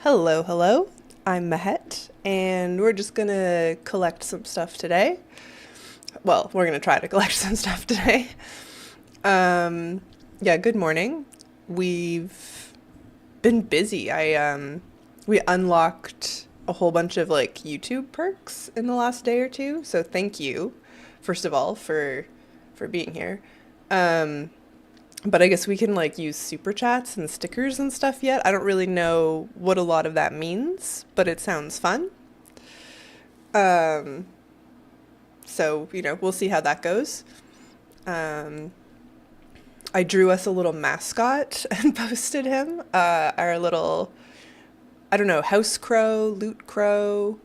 Hello, hello. I'm Mahet, and we're just gonna collect some stuff today. Well, we're gonna try to collect some stuff today. Um, yeah, good morning. We've been busy. We unlocked a whole bunch of like YouTube perks in the last day or two. So thank you, first of all, for being here. Um, but I guess we can like use super chats and stickers and stuff yet. I don't really know what a lot of that means, but it sounds fun. Um, so we'll see how that goes. Um, I drew us a little mascot and posted him. Our little, I don't know, house crow, loot crow.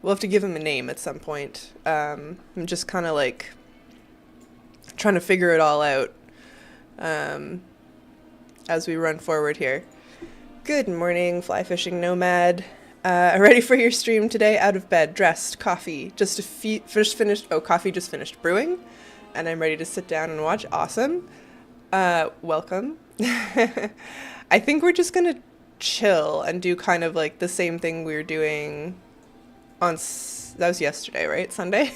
We'll have to give him a name at some point. I'm just kind of like trying to figure it all out um, as we run forward here. Good morning, fly fishing nomad. Ready for your stream today? Out of bed, dressed, coffee, just finished. Oh, coffee just finished brewing, and I'm ready to sit down and watch. Awesome. Welcome. I think we're just gonna chill and do kind of like the same thing we were doing that was yesterday, right? Sunday.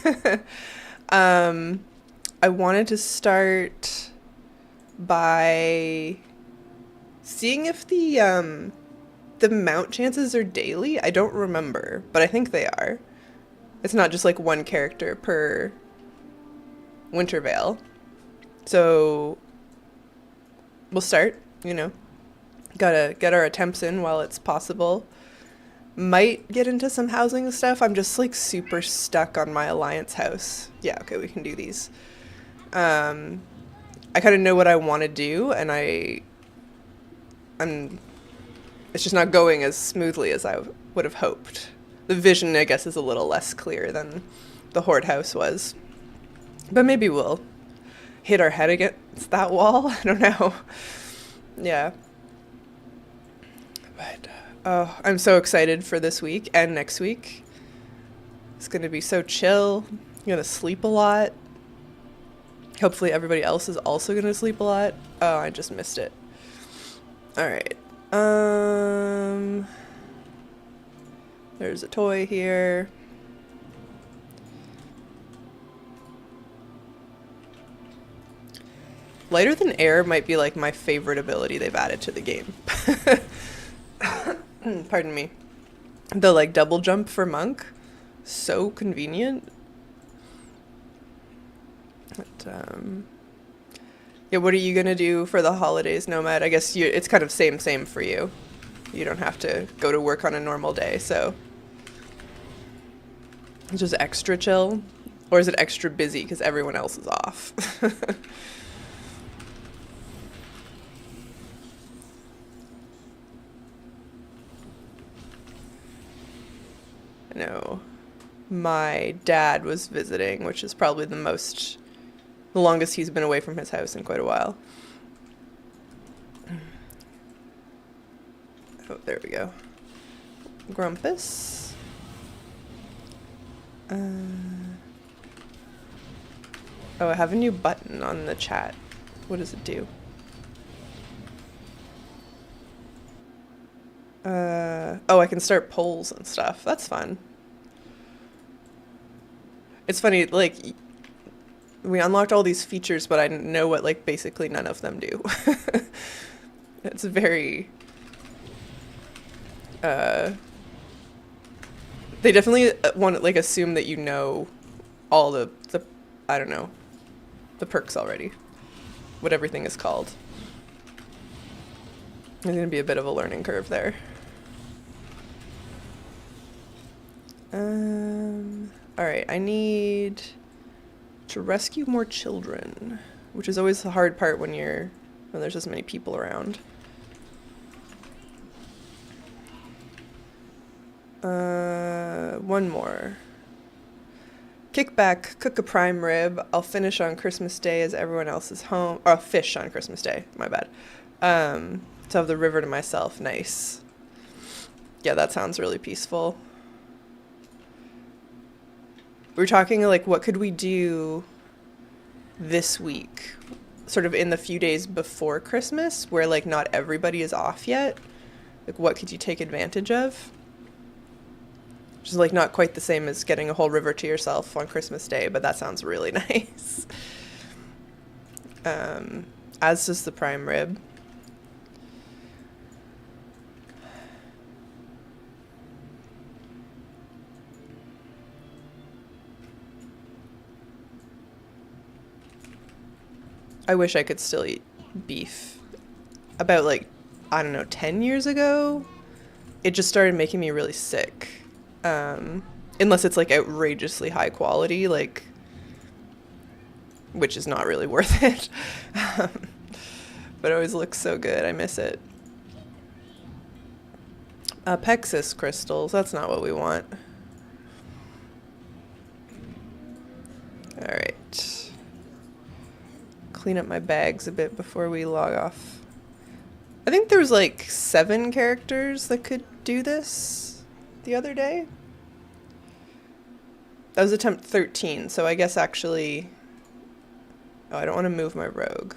um, I wanted to start by seeing if the mount chances are daily. I don't remember, but I think they are. It's not just like one character per Wintervale. So we'll start, Gotta get our attempts in while it's possible. Might get into some housing stuff. I'm just like super stuck on my alliance house. Yeah, okay, we can do these. I kind of know what I want to do, and I'm it's just not going as smoothly as I would have hoped. The vision, I guess, is a little less clear than the Horde House was. But maybe we'll hit our head against that wall. I don't know. Yeah. But, oh, I'm so excited for this week and next week. It's going to be so chill. I'm going to sleep a lot. Hopefully everybody else is also going to sleep a lot. Oh, I just missed it. All right. There's a toy here. Lighter than air might be like my favorite ability they've added to the game. Pardon me. The like double jump for monk, so convenient. But, yeah, what are you gonna do for the holidays, Nomad? I guess it's kind of same for you. You don't have to go to work on a normal day, so it's just extra chill, or is it extra busy because everyone else is off? I know my dad was visiting, which is probably the longest he's been away from his house in quite a while. Oh, there we go. Grumpus. Oh, I have a new button on the chat. What does it do? Oh, I can start polls and stuff. That's fun. It's funny, like, we unlocked all these features, but I know what, like, basically none of them do. It's very, they definitely want to, like, assume that you know all the, I don't know, the perks already. What everything is called. There's gonna be a bit of a learning curve there. Alright, I need to rescue more children, which is always the hard part when there's this many people around. One more. Kickback, cook a prime rib. I'll finish on Christmas Day as everyone else is home. Or I'll fish on Christmas Day, my bad. To have the river to myself, nice. Yeah, that sounds really peaceful. We were talking like, what could we do this week, sort of in the few days before Christmas, where like not everybody is off yet. Like, what could you take advantage of? Which is like not quite the same as getting a whole river to yourself on Christmas Day, but that sounds really nice. As does the prime rib. I wish I could still eat beef. About like, I don't know, 10 years ago, it just started making me really sick. Unless it's like outrageously high quality, like, which is not really worth it. But it always looks so good. I miss it. Pexis crystals, that's not what we want. All right. Clean up my bags a bit before we log off. I think there was like 7 characters that could do this the other day. That was attempt 13, so I guess actually... Oh, I don't want to move my rogue.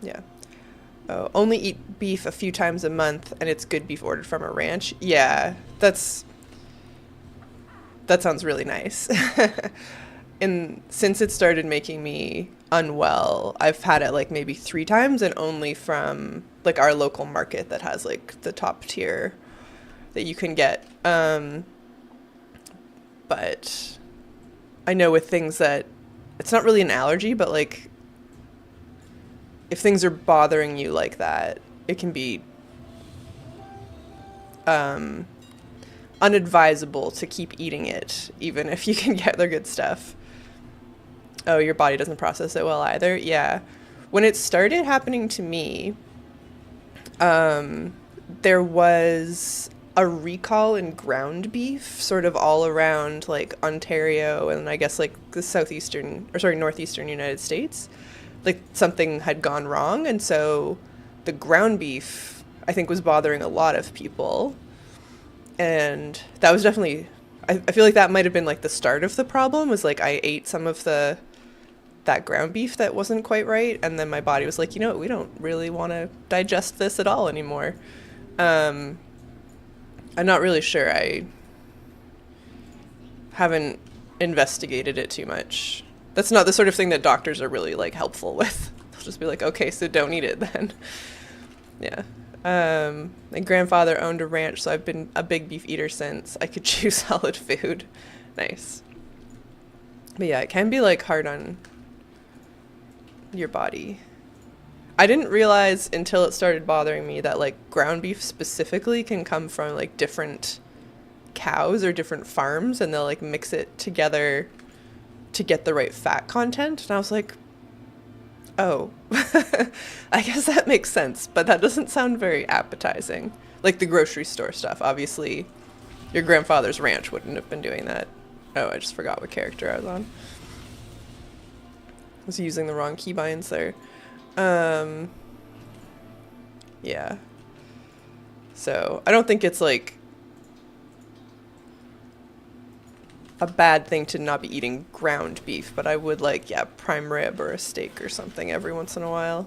Yeah. Oh, only eat beef a few times a month, and it's good beef ordered from a ranch. Yeah, that sounds really nice. And since it started making me unwell, I've had it like maybe 3 times, and only from like our local market that has like the top tier that you can get. But I know with things that it's not really an allergy, but like if things are bothering you like that, it can be unadvisable to keep eating it, even if you can get the good stuff. Oh, your body doesn't process it well either. Yeah. When it started happening to me, there was a recall in ground beef sort of all around like Ontario and I guess like the northeastern United States. Like something had gone wrong, and so the ground beef I think was bothering a lot of people. And that was definitely, I feel like that might have been like the start of the problem, was like I ate some of that ground beef that wasn't quite right, and then my body was like, you know what, we don't really want to digest this at all anymore. I'm not really sure. I haven't investigated it too much. That's not the sort of thing that doctors are really like helpful with. They'll just be like, okay, so don't eat it then. Yeah. My grandfather owned a ranch, so I've been a big beef eater since. I could chew solid food. Nice. But yeah, it can be like hard on your body. I didn't realize until it started bothering me that like ground beef specifically can come from like different cows or different farms, and they'll like mix it together to get the right fat content. And I was like, oh, I guess that makes sense, but that doesn't sound very appetizing. Like the grocery store stuff. Obviously, your grandfather's ranch wouldn't have been doing that. Oh, I just forgot what character I was on. I was using the wrong keybinds there. Yeah. So, I don't think it's like a bad thing to not be eating ground beef, but I would like, yeah, prime rib or a steak or something every once in a while.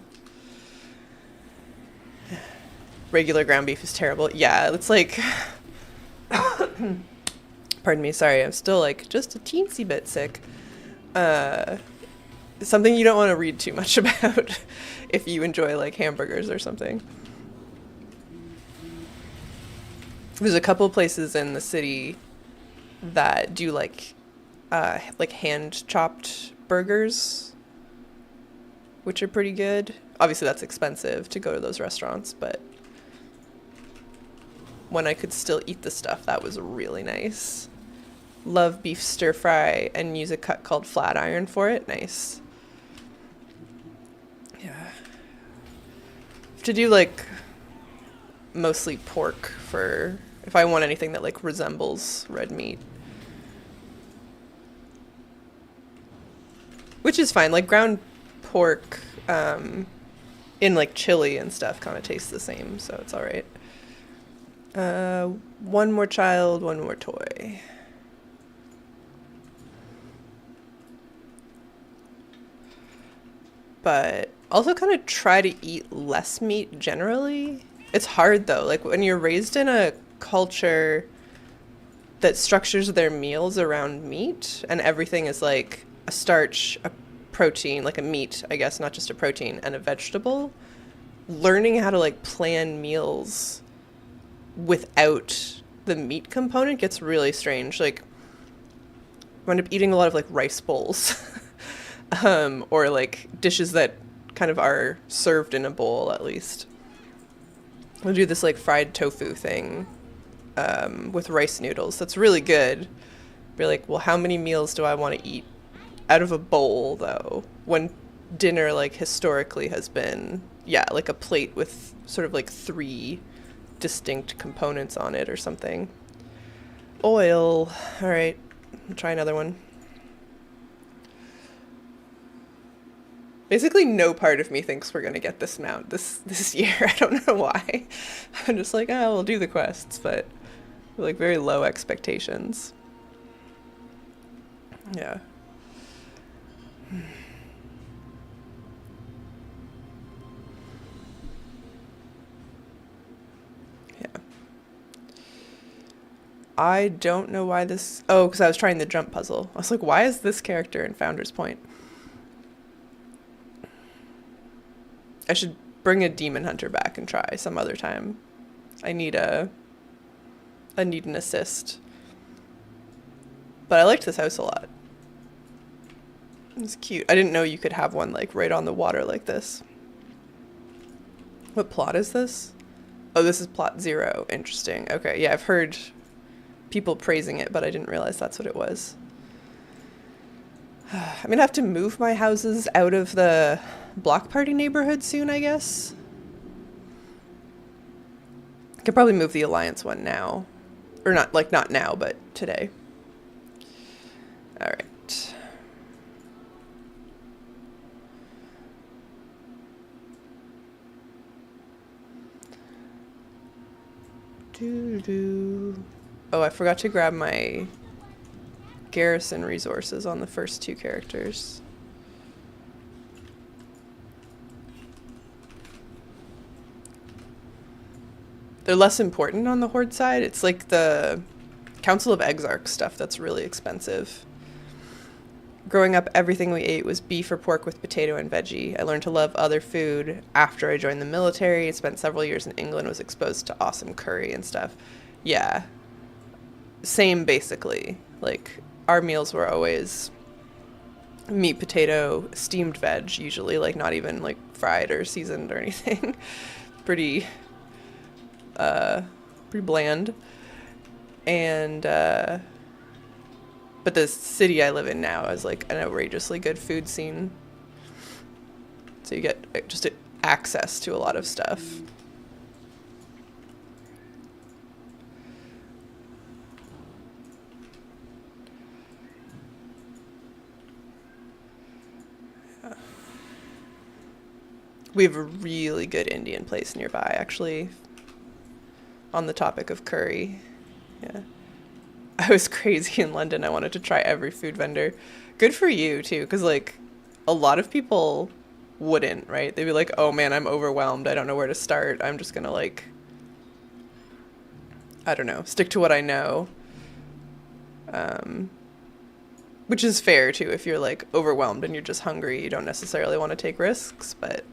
Regular ground beef is terrible. Yeah, it's like, pardon me, sorry, I'm still like just a teensy bit sick. Something you don't want to read too much about if you enjoy like hamburgers or something. There's a couple places in the city that do like hand chopped burgers, which are pretty good. Obviously that's expensive to go to those restaurants, but when I could still eat the stuff, that was really nice. Love beef stir fry and use a cut called Flatiron for it. Nice. Yeah. To do like mostly pork for if I want anything that like resembles red meat. Which is fine. Like ground pork in like chili and stuff kind of tastes the same, so it's all right. One more child, one more toy. but also kind of try to eat less meat generally. It's hard though. Like when you're raised in a culture that structures their meals around meat and everything is like a starch, a protein, like a meat, I guess, not just a protein, and a vegetable, learning how to like plan meals without the meat component gets really strange. Like, I end up eating a lot of like rice bowls, or like dishes that kind of are served in a bowl at least. I'll do this like fried tofu thing, with rice noodles. That's really good. Be like, well, how many meals do I want to eat out of a bowl though? When dinner like historically has been, yeah, like a plate with sort of like three distinct components on it or something. Oil. All right. I'll try another one. Basically, no part of me thinks we're gonna get this mount this year. I don't know why. I'm just like, oh, we'll do the quests, but like very low expectations. Yeah. Yeah. I don't know why this. Oh, because I was trying the jump puzzle. I was like, why is this character in Founder's Point? I should bring a demon hunter back and try some other time. I need I need an assist. But I liked this house a lot. It's cute. I didn't know you could have one like right on the water like this. What plot is this? Oh, this is plot 0. Interesting. Okay, yeah, I've heard people praising it, but I didn't realize that's what it was. I'm gonna have to move my houses out of the block party neighborhood soon, I guess. I could probably move the Alliance one now. Or not, like, not now, but today. Alright. Doo-doo. Oh, I forgot to grab my garrison resources on the first 2 characters. They're less important on the Horde side. It's like the Council of Exarch stuff that's really expensive. Growing up, everything we ate was beef or pork with potato and veggie. I learned to love other food after I joined the military. I spent several years in England, was exposed to awesome curry and stuff. Yeah. Same, basically. Like, our meals were always meat, potato, steamed veg, usually. Like, not even, like, fried or seasoned or anything. Pretty bland. And, but the city I live in now is like an outrageously good food scene. So you get just access to a lot of stuff. Yeah. We have a really good Indian place nearby, actually, on the topic of curry. Yeah. I was crazy in London. I wanted to try every food vendor. Good for you, too, because, like, a lot of people wouldn't, right? They'd be like, oh, man, I'm overwhelmed. I don't know where to start. I'm just going to, like, I don't know, stick to what I know. Which is fair, too. If you're, like, overwhelmed and you're just hungry, you don't necessarily want to take risks, but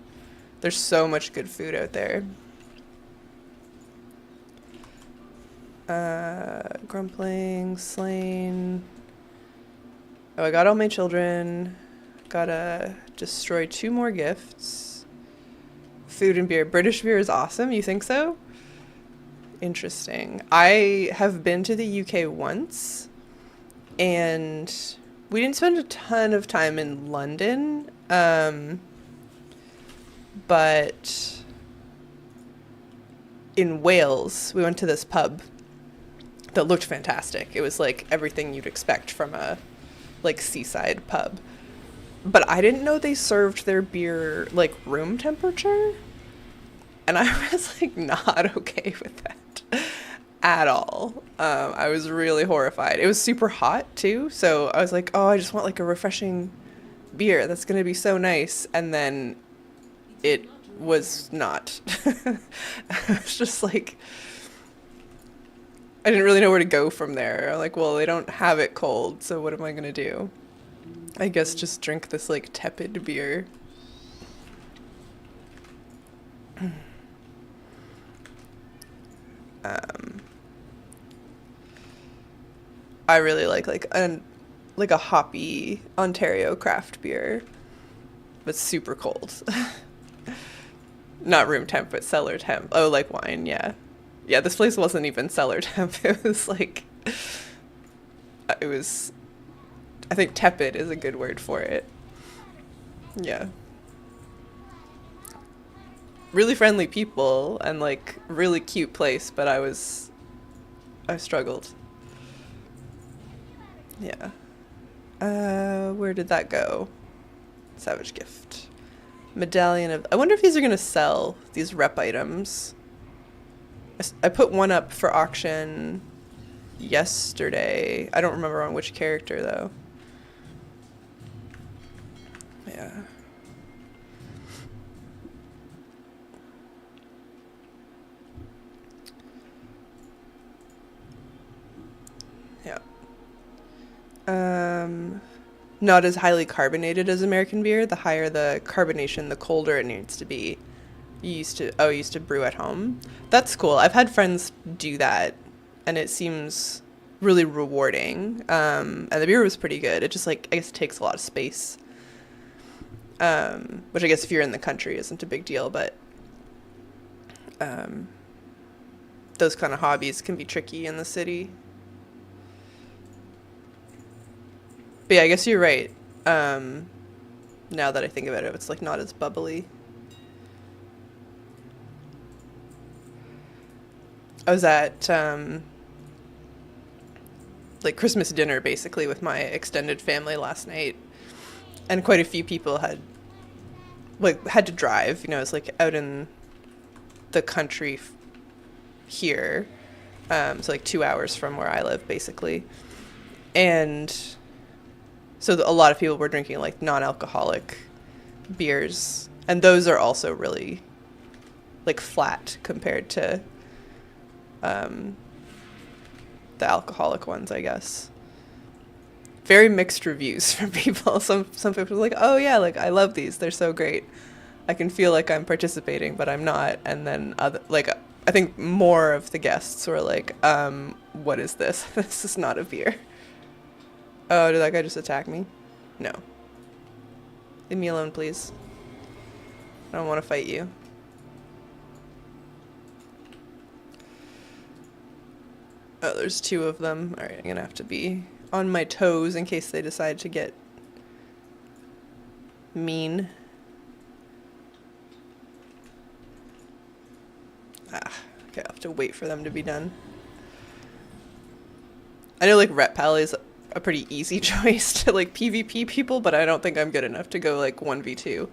there's so much good food out there. Grumpling, slain. Oh, I got all my children. Gotta destroy 2 more gifts. Food and beer. British beer is awesome. You think so? Interesting. I have been to the UK once, and we didn't spend a ton of time in London, but in Wales, we went to this pub that looked fantastic. It was like everything you'd expect from a like seaside pub. But I didn't know they served their beer like room temperature. And I was like not okay with that at all. I was really horrified. It was super hot too. So I was like, oh, I just want like a refreshing beer. That's going to be so nice. And then it was not. It's just like, I didn't really know where to go from there. I'm like, well, they don't have it cold, so what am I going to do? I guess just drink this like tepid beer. Um, I really like a hoppy Ontario craft beer, but super cold. Not room temp, but cellar temp. Oh, like wine, yeah. Yeah, this place wasn't even cellar temp. It was like, it was, I think tepid is a good word for it. Yeah. Really friendly people and like really cute place, but I struggled. Yeah. Where did that go? Savage gift. Medallion of, I wonder if these are gonna sell, these rep items. I put one up for auction yesterday. I don't remember on which character though. Yeah. Yeah. Um, Not as highly carbonated as American beer. The higher the carbonation, the colder it needs to be. You used to brew at home. That's cool. I've had friends do that, and it seems really rewarding. And the beer was pretty good. It just like I guess it takes a lot of space. Which I guess if you're in the country isn't a big deal, but um, those kind of hobbies can be tricky in the city. But yeah, I guess you're right. Um, Now that I think about it, it's like not as bubbly. I was at like Christmas dinner basically with my extended family last night, and quite a few people had to drive. You know, it's like out in the country here, so like 2 hours from where I live, basically, and so a lot of people were drinking like non-alcoholic beers, and those are also really like flat compared to um, the alcoholic ones, I guess. Very mixed reviews from people. Some people are like, "Oh yeah, like I love these. They're so great. I can feel like I'm participating, but I'm not." And then other like I think more of the guests were like, what is this? This is not a beer." Oh, did that guy just attack me? No. Leave me alone, please. I don't want to fight you. Oh, there's two of them. Alright, I'm gonna have to be on my toes in case they decide to get mean. Ah, okay, I'll have to wait for them to be done. I know like Ret Pally is a pretty easy choice to like PvP people, but I don't think I'm good enough to go like 1v2.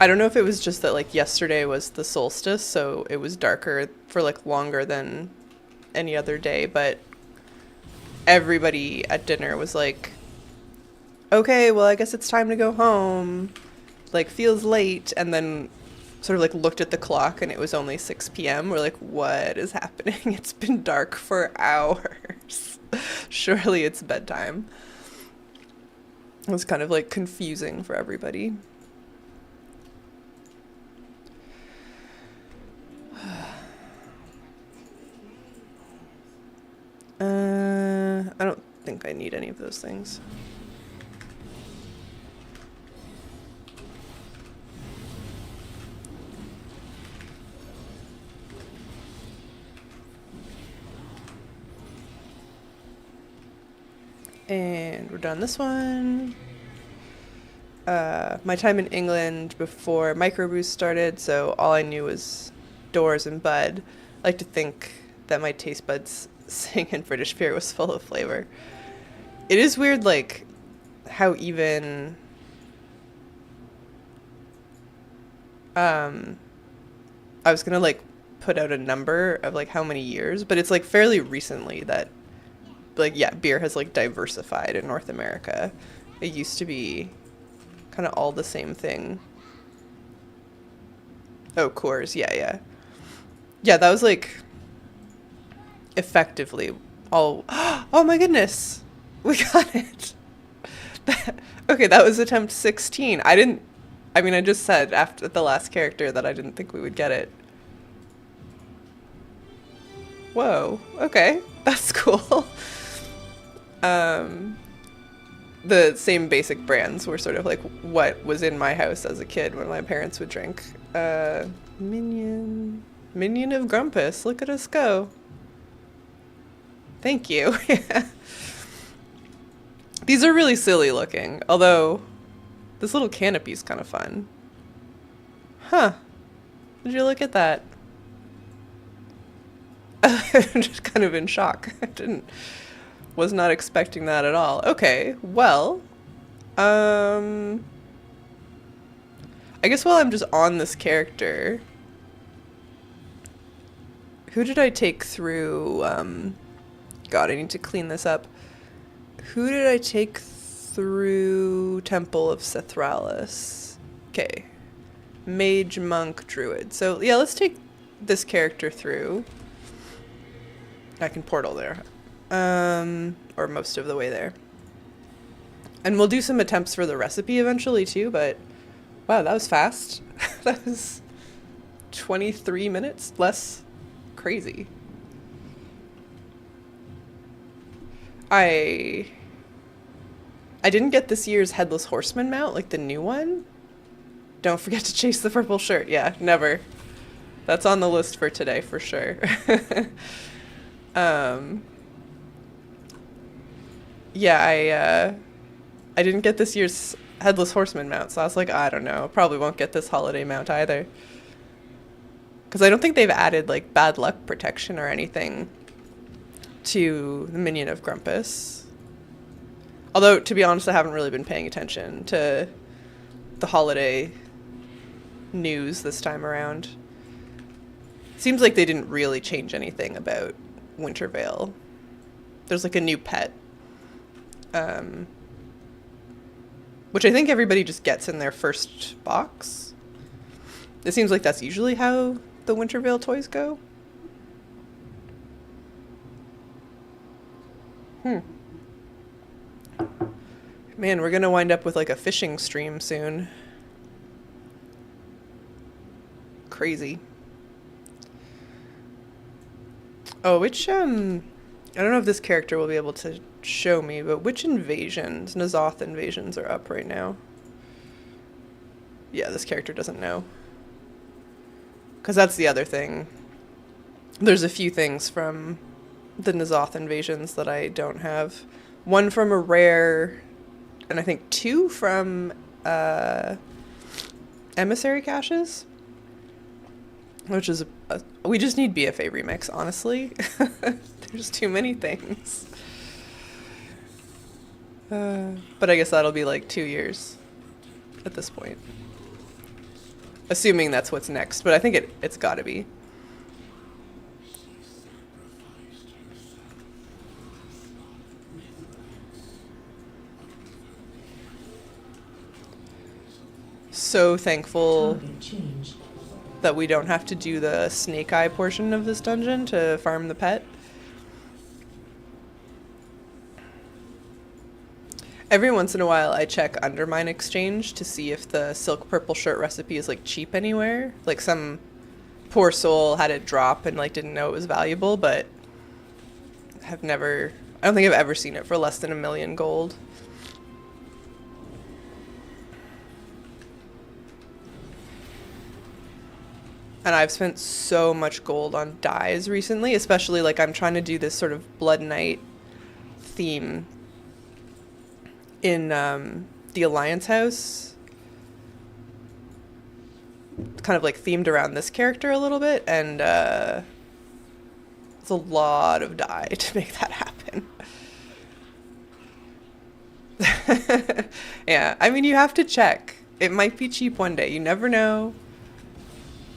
I don't know if it was just that like yesterday was the solstice, so it was darker for like longer than any other day, but everybody at dinner was like, "Okay, well, I guess it's time to go home." Like feels late, and then sort of like looked at the clock and it was only 6 p.m. We're like, "What is happening? It's been dark for hours." Surely it's bedtime. It was kind of like confusing for everybody. I don't think I need any of those things. And we're done this one. My time in England before microbrews started, so all I knew was Doors and Bud. I like to think that my taste buds singing British beer was full of flavor. It is weird, like, how even... I was gonna, like, put out a number of, like, how many years, but it's, like, fairly recently that, like, yeah, beer has, like, diversified in North America. It used to be kind of all the same thing. Oh, Coors, yeah. Yeah, that was, like, effectively all... Oh my goodness! We got it! Okay, that was attempt 16. I just said after the last character that I didn't think we would get it. Whoa, okay, that's cool. The same basic brands were sort of like what was in my house as a kid when my parents would drink. Minion of Grumpus, look at us go. Thank you. These are really silly looking, although this little canopy's kind of fun. Huh. Did you look at that? I'm just kind of in shock. Was not expecting that at all. Okay, well, I guess while I'm just on this character, who did I take through, God, I need to clean this up. Who did I take through Temple of Sethralis? Okay. Mage, Monk, Druid. So, yeah, let's take this character through. I can portal there. Or most of the way there. And we'll do some attempts for the recipe eventually too, but wow, that was fast. That was 23 minutes less. Crazy. I didn't get this year's Headless Horseman mount, like the new one. Don't forget to chase the purple shirt. Yeah, never. That's on the list for today for sure. Yeah, I didn't get this year's Headless Horseman mount, so I was like, I don't know, probably won't get this holiday mount either. Because I don't think they've added, like, bad luck protection or anything to the Minion of Grumpus. Although, to be honest, I haven't really been paying attention to the holiday news this time around. Seems like they didn't really change anything about Wintervale. There's, like, a new pet. Which I think everybody just gets in their first box. It seems like that's usually how the Wintervale toys go. Man, we're gonna wind up with like a fishing stream soon. Crazy. Oh, which, I don't know if this character will be able to show me, but which invasions, N'Zoth invasions, are up right now? Yeah, this character doesn't know. Because that's the other thing. There's a few things from the N'Zoth invasions that I don't have. One from a rare, and I think 2 from emissary caches. Which is we just need BFA remix, honestly. There's too many things. But I guess that'll be like 2 years at this point. Assuming that's what's next, but I think it's gotta be. So thankful that we don't have to do the snake eye portion of this dungeon to farm the pet. Every once in a while I check Undermine Exchange to see if the silk purple shirt recipe is like cheap anywhere. Like some poor soul had it drop and like didn't know it was valuable, but I don't think I've ever seen it for less than 1 million gold. And I've spent so much gold on dyes recently, especially like I'm trying to do this sort of Blood Knight theme in the Alliance house, kind of like themed around this character a little bit, and it's a lot of dye to make that happen. Yeah, I mean, you have to check. It might be cheap one day. You never know.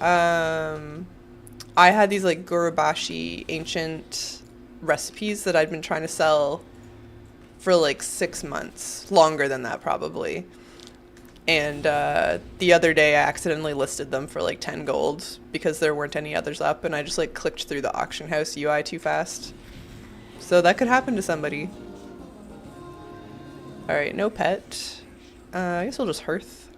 I had these like Gurubashi ancient recipes that I'd been trying to sell for like 6 months, longer than that probably. And the other day I accidentally listed them for like 10 gold because there weren't any others up, and I just like clicked through the auction house UI too fast. So that could happen to somebody. Alright, no pet. I guess we'll just hearth.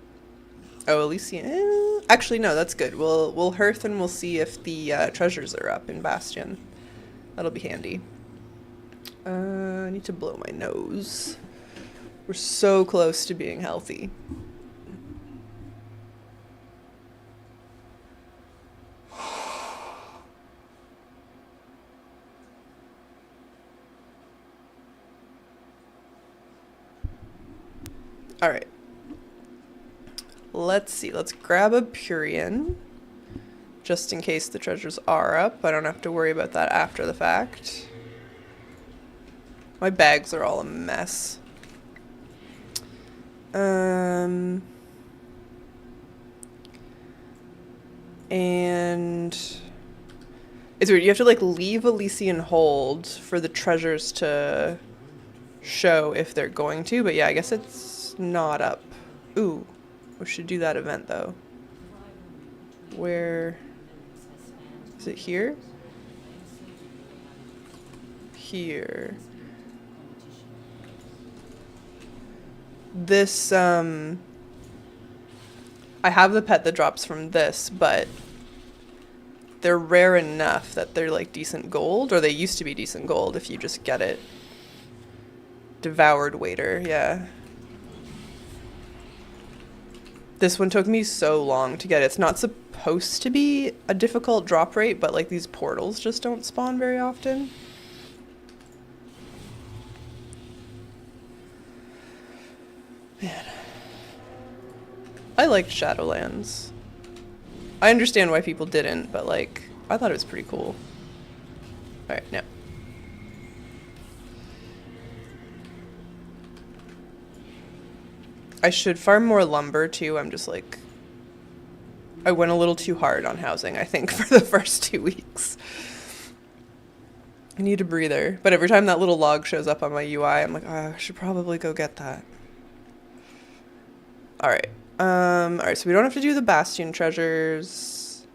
Oh, Elysian. Actually, no, that's good. We'll hearth and we'll see if the treasures are up in Bastion. That'll be handy. I need to blow my nose. We're so close to being healthy. All right. Let's see. Let's grab a Purian. Just in case the treasures are up. I don't have to worry about that after the fact. My bags are all a mess. And it's weird. You have to like leave Elysian hold for the treasures to show if they're going to, but yeah, I guess it's not up. Ooh, we should do that event though. Where is it? Here? Here. This, I have the pet that drops from this, but they're rare enough that they're like decent gold, or they used to be decent gold if you just get it. Devoured Waiter, yeah. This one took me so long to get. It's not supposed to be a difficult drop rate, but like these portals just don't spawn very often. Man. I liked Shadowlands. I understand why people didn't, but like, I thought it was pretty cool. Alright, now. I should farm more lumber too. I'm just like, I went a little too hard on housing, I think, for the first 2 weeks. I need a breather. But every time that little log shows up on my UI, I'm like, oh, I should probably go get that. Alright. Alright, so we don't have to do the Bastion treasures.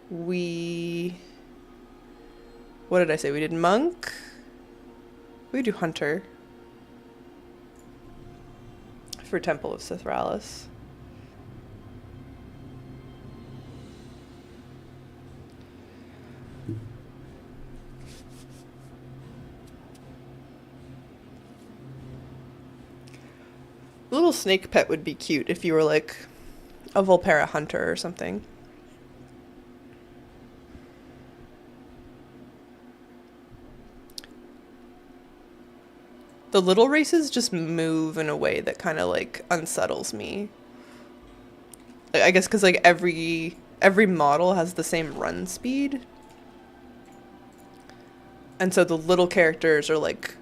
What did I say? We did Monk. We do Hunter. For Temple of Sithralis. A little snake pet would be cute if you were like a Volpera hunter or something. The little races just move in a way that kind of like unsettles me. I guess because like every model has the same run speed. And so the little characters are like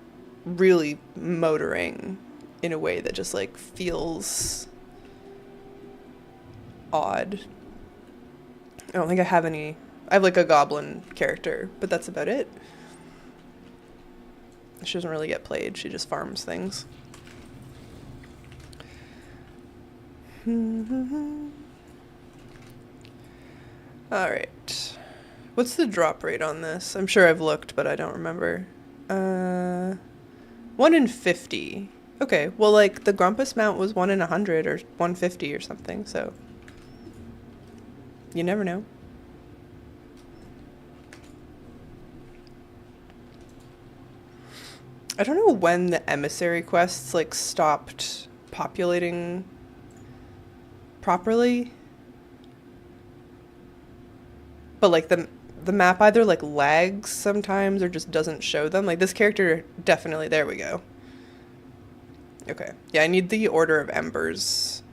really motoring in a way that just like feels odd. I don't think I have any. I have like a goblin character, but that's about it. She doesn't really get played. She just farms things. Alright. What's the drop rate on this? I'm sure I've looked, but I don't remember. 1 in 50. Okay, well, like, the Grumpus mount was 1 in 100 or 150 or something, so... You never know. I don't know when the emissary quests, like, stopped populating properly. But, like, the map either, like, lags sometimes or just doesn't show them. Like, this character definitely... There we go. Okay. Yeah, I need the Order of Embers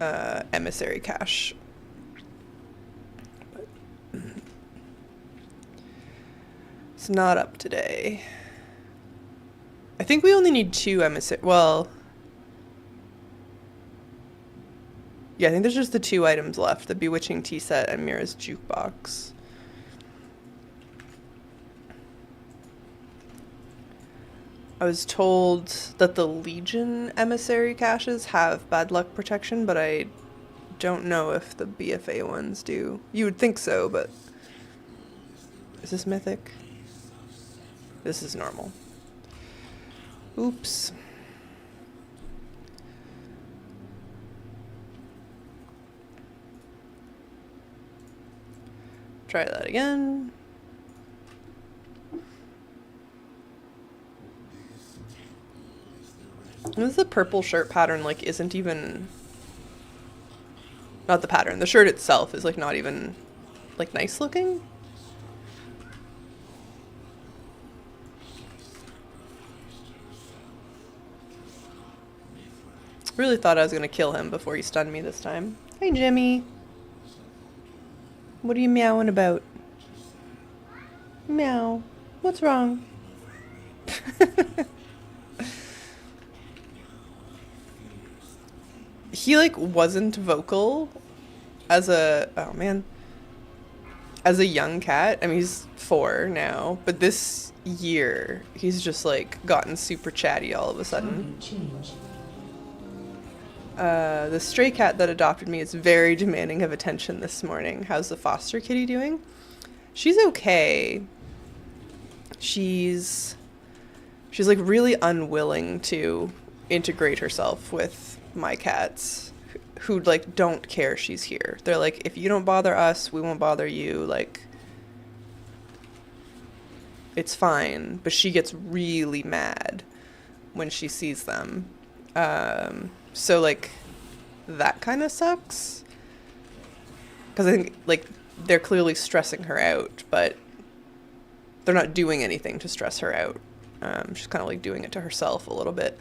emissary cache. It's not up today. I think we only need 2 emissary. Well, yeah, I think there's just the 2 items left: the Bewitching Tea Set and Mira's Jukebox. I was told that the Legion emissary caches have bad luck protection, but I don't know if the BFA ones do. You would think so, but is this mythic? This is normal. Oops. Try that again. This the purple shirt pattern like isn't even, not the pattern, the shirt itself is like not even like nice looking. Really thought I was gonna kill him before he stunned me this time. Hey Jimmy. What are you meowing about? Meow. What's wrong? He like wasn't vocal as a, oh man, as a young cat. I mean, he's 4 now, but this year he's just like gotten super chatty all of a sudden. The stray cat that adopted me is very demanding of attention this morning. How's the foster kitty doing? She's okay. She's like really unwilling to integrate herself with my cats who like don't care she's here. They're like, if you don't bother us, we won't bother you. Like, it's fine. But she gets really mad when she sees them. So like that kind of sucks. Because I think like they're clearly stressing her out, but they're not doing anything to stress her out. She's kind of like doing it to herself a little bit.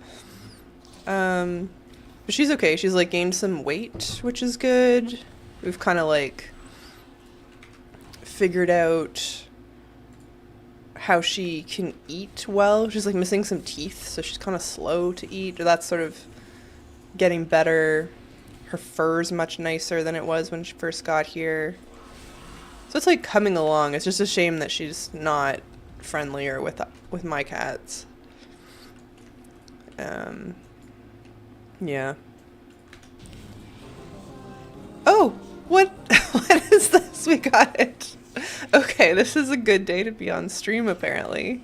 But she's okay. She's like gained some weight, which is good. We've kind of like figured out how she can eat well. She's like missing some teeth, so she's kind of slow to eat. That's sort of getting better. Her fur's much nicer than it was when she first got here. So it's like coming along. It's just a shame that she's not friendlier with my cats. Yeah. Oh, what what is this? We got it. Okay, this is a good day to be on stream apparently.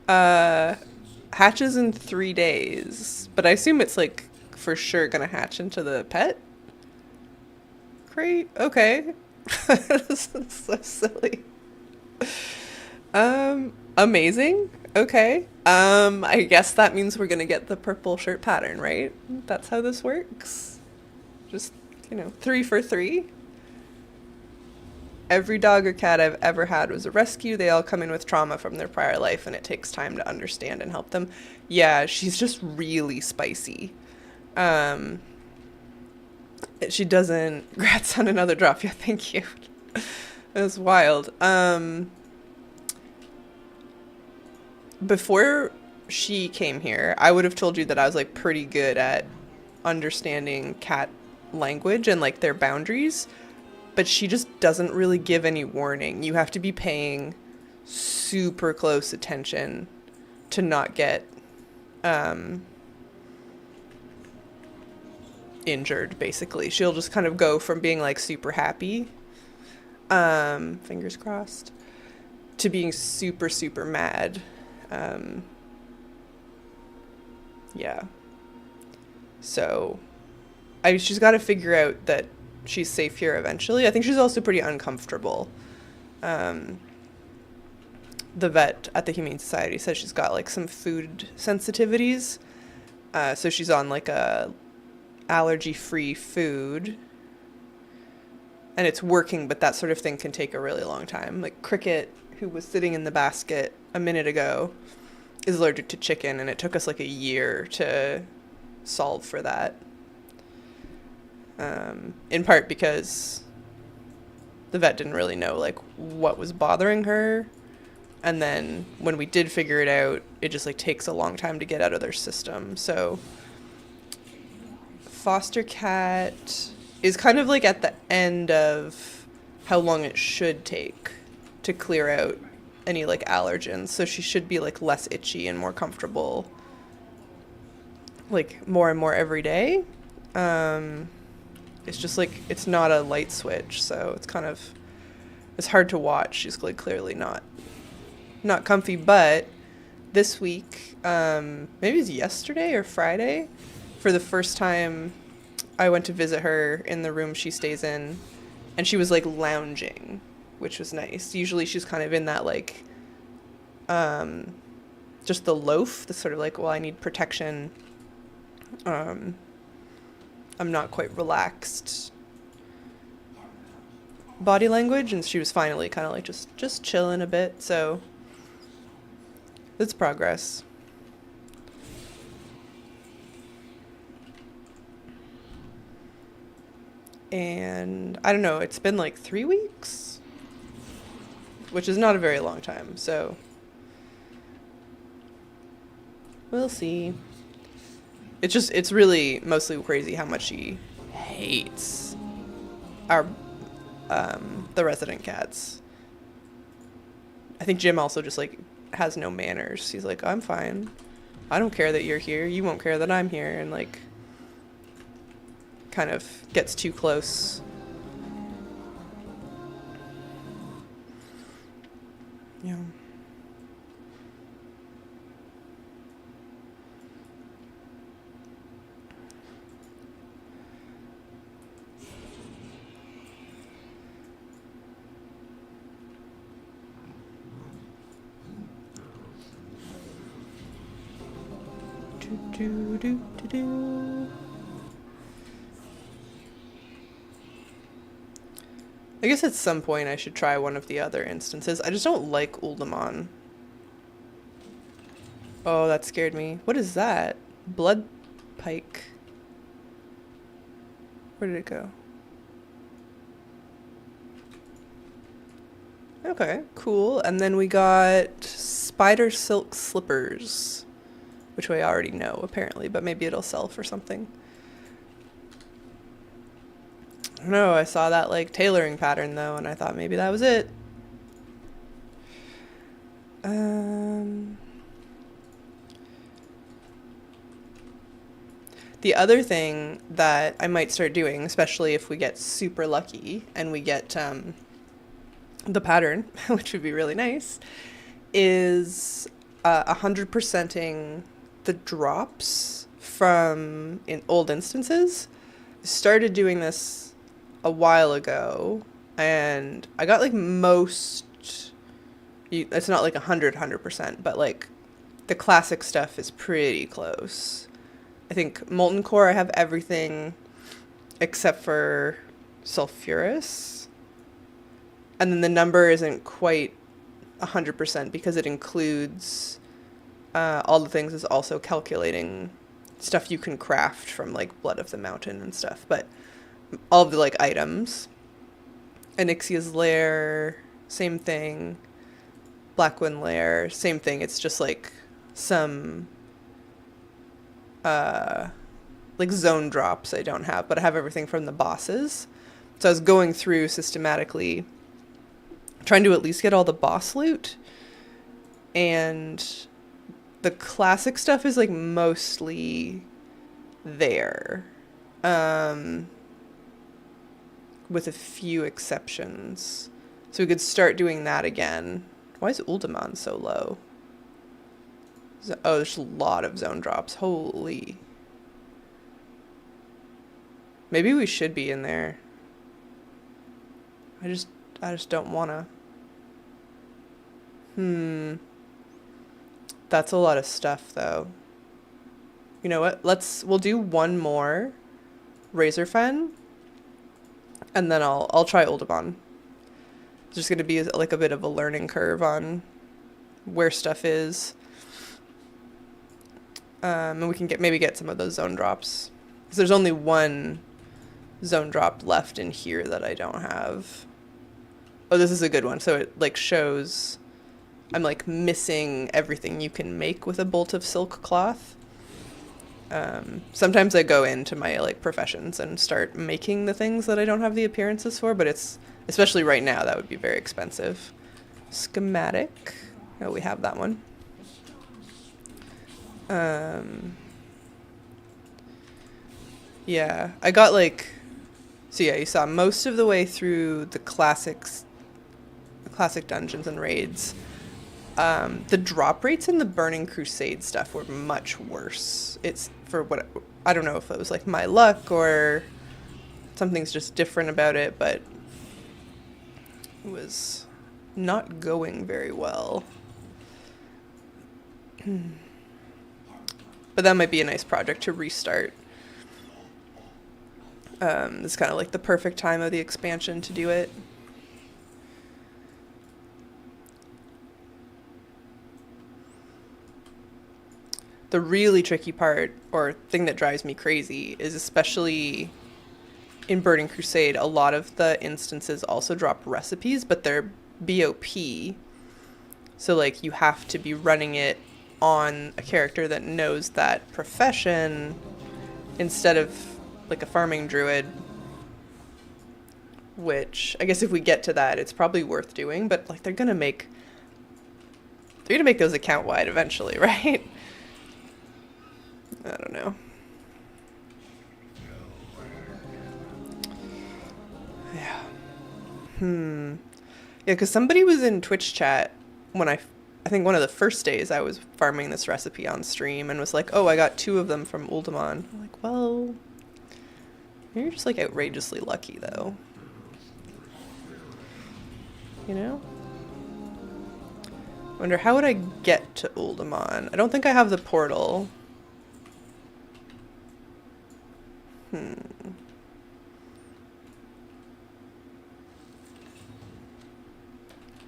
Hatches in 3 days, but I assume it's like for sure gonna hatch into the pet crate. Okay. This is so silly. Amazing. Okay. I guess that means we're gonna get the purple shirt pattern, right? That's how this works. Just, 3 for 3. Every dog or cat I've ever had was a rescue. They all come in with trauma from their prior life, and it takes time to understand and help them. Yeah, she's just really spicy. She doesn't... Grats on another drop. Yeah, thank you. It was wild. Before she came here, I would have told you that I was like pretty good at understanding cat language and like their boundaries, but she just doesn't really give any warning. You have to be paying super close attention to not get injured, basically. She'll just kind of go from being like super happy, fingers crossed, to being super, super mad. Yeah. So she's got to figure out that she's safe here eventually. I think she's also pretty uncomfortable. The vet at the Humane Society says she's got like some food sensitivities. So she's on like a allergy-free food. And it's working, but that sort of thing can take a really long time. Like Cricket, who was sitting in the basket a minute ago, is allergic to chicken, and it took us like a year to solve for that. In part because the vet didn't really know like what was bothering her, and then when we did figure it out, it just like takes a long time to get out of their system. So foster cat is kind of like at the end of how long it should take to clear out any like allergens. So she should be like less itchy and more comfortable, like more and more every day. It's just like it's not a light switch, so it's hard to watch. She's like clearly not comfy. But this week, maybe it's yesterday or Friday, for the first time, I went to visit her in the room she stays in, and she was like lounging, which was nice. Usually she's kind of in that like, just the loaf, the sort of like, well, I need protection. I'm not quite relaxed body language, and she was finally kind of like just chilling a bit. So it's progress. And I don't know, it's been like 3 weeks, which is not a very long time. So we'll see. It's really mostly crazy how much she hates our, the resident cats. I think Jim also just like has no manners. He's like, I'm fine. I don't care that you're here. You won't care that I'm here. And like, kind of gets too close. Yeah. Do, do, do, do. I guess at some point I should try one of the other instances. I just don't like Uldamon. Oh, that scared me. What is that? Blood pike. Where did it go? Okay, cool. And then we got spider silk slippers, which I already know apparently, but maybe it'll sell for something. I don't know, I saw that like tailoring pattern though, and I thought maybe that was it. The other thing that I might start doing, especially if we get super lucky and we get the pattern, which would be really nice, is 100%ing the drops from in old instances. I started doing this a while ago, and I got like most, it's not like 100%, but like the classic stuff is pretty close. I think Molten Core, I have everything except for Sulfurous. And then the number isn't quite 100% because it includes all the things, is also calculating stuff you can craft from like Blood of the Mountain and stuff. But all of the like items, Onyxia's Lair, same thing. Blackwind Lair, same thing. It's just like some like zone drops I don't have, but I have everything from the bosses. So I was going through systematically trying to at least get all the boss loot, and the classic stuff is like mostly there, with a few exceptions. So we could start doing that again. Why is Uldamon so low? Oh, there's a lot of zone drops. Holy. Maybe we should be in there. I just don't wanna. That's a lot of stuff though. You know what? We'll do one more Razorfen, and then I'll try Uldamon. It's just gonna be like a bit of a learning curve on where stuff is. And we can maybe get some of those zone drops. 'Cause there's only one zone drop left in here that I don't have. Oh, this is a good one. So it like shows I'm like missing everything you can make with a bolt of silk cloth. Sometimes I go into my like professions and start making the things that I don't have the appearances for, but it's, especially right now, that would be very expensive. Schematic. Oh, we have that one. Yeah, I got like, so yeah, you saw most of the way through the classic dungeons and raids. The drop rates in the Burning Crusade stuff were much worse. It's for what, I don't know if it was like my luck or something's just different about it, but it was not going very well. But that might be a nice project to restart. It's kind of like the perfect time of the expansion to do it. The really tricky part, or thing that drives me crazy, is especially in Burning Crusade, a lot of the instances also drop recipes, but they're BOP. So like you have to be running it on a character that knows that profession instead of like a farming druid, which I guess if we get to that, it's probably worth doing, but like they're gonna make those account wide eventually, right? I don't know. Yeah. Yeah, because somebody was in Twitch chat when I think one of the first days I was farming this recipe on stream and was like, oh, I got 2 of them from Uldaman. I'm like, well, you're just like outrageously lucky though. You know? Wonder how would I get to Uldaman? I don't think I have the portal.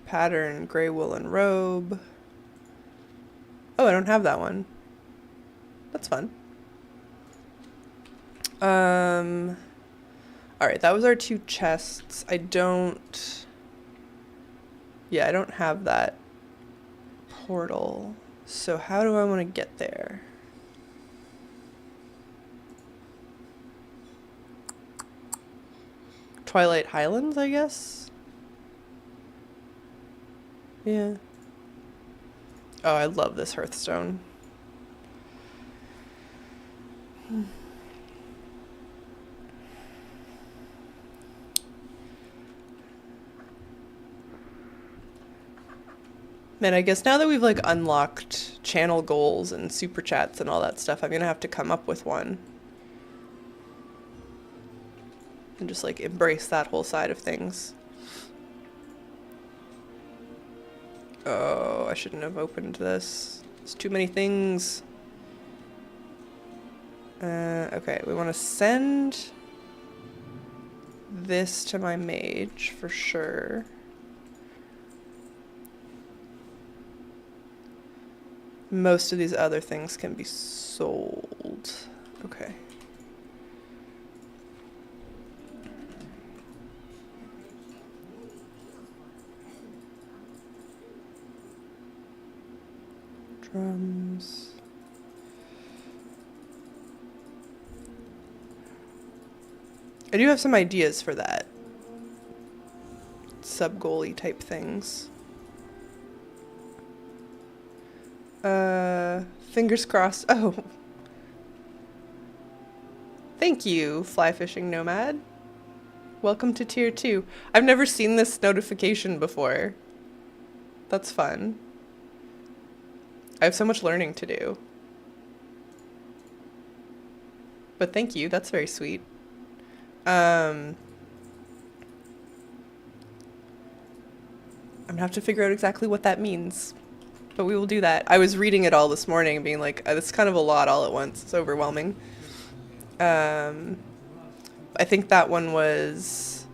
Pattern, gray woolen robe. Oh, I don't have that one. That's fun. Alright, that was our 2 chests. I don't have that portal. So how do I want to get there? Twilight Highlands, I guess? Yeah. Oh, I love this Hearthstone. Man, I guess now that we've like unlocked channel goals and super chats and all that stuff, I'm gonna have to come up with one. And just like embrace that whole side of things. Oh, I shouldn't have opened this. There's too many things. Okay, we want to send this to my mage for sure. Most of these other things can be sold. Okay. Drums. I do have some ideas for that. Sub-goalie type things. Fingers crossed. Oh. Thank you, Fly Fishing Nomad. Welcome to Tier 2. I've never seen this notification before. That's fun. I have so much learning to do. But thank you, that's very sweet. I'm gonna have to figure out exactly what that means. But we will do that. I was reading it all this morning and being like, this is kind of a lot all at once. It's overwhelming. I think that one was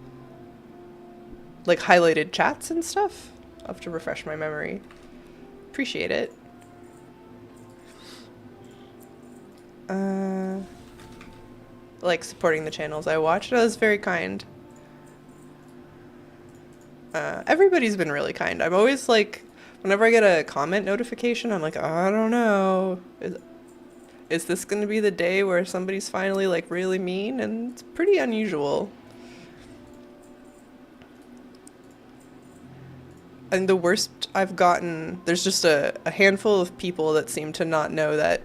like highlighted chats and stuff. I'll have to refresh my memory. Appreciate it. Uh, like supporting the channels I watch. That was very kind. Everybody's been really kind. I'm always like, whenever I get a comment notification, I'm like, I don't know. Is this going to be the day where somebody's finally like really mean? And it's pretty unusual. And the worst I've gotten, there's just a handful of people that seem to not know that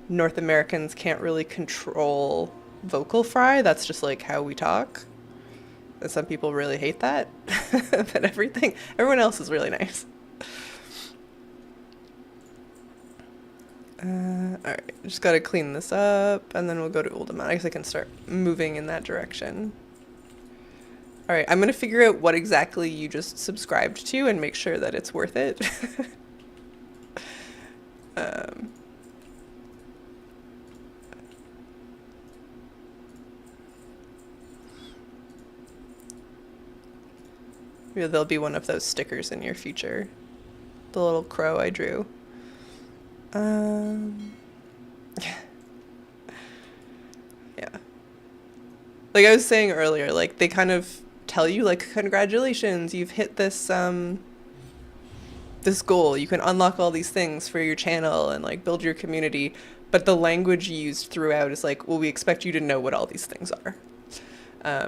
North Americans can't really control vocal fry. That's just like how we talk. And some people really hate that. But everyone else is really nice. Alright, just gotta clean this up, and then we'll go to Uldaman. I guess I can start moving in that direction. Alright, I'm gonna figure out what exactly you just subscribed to and make sure that it's worth it. Maybe there'll be one of those stickers in your future. The little crow I drew. Yeah. Like I was saying earlier, like they kind of tell you like congratulations, you've hit this this goal. You can unlock all these things for your channel and like build your community, but the language used throughout is like, well, we expect you to know what all these things are.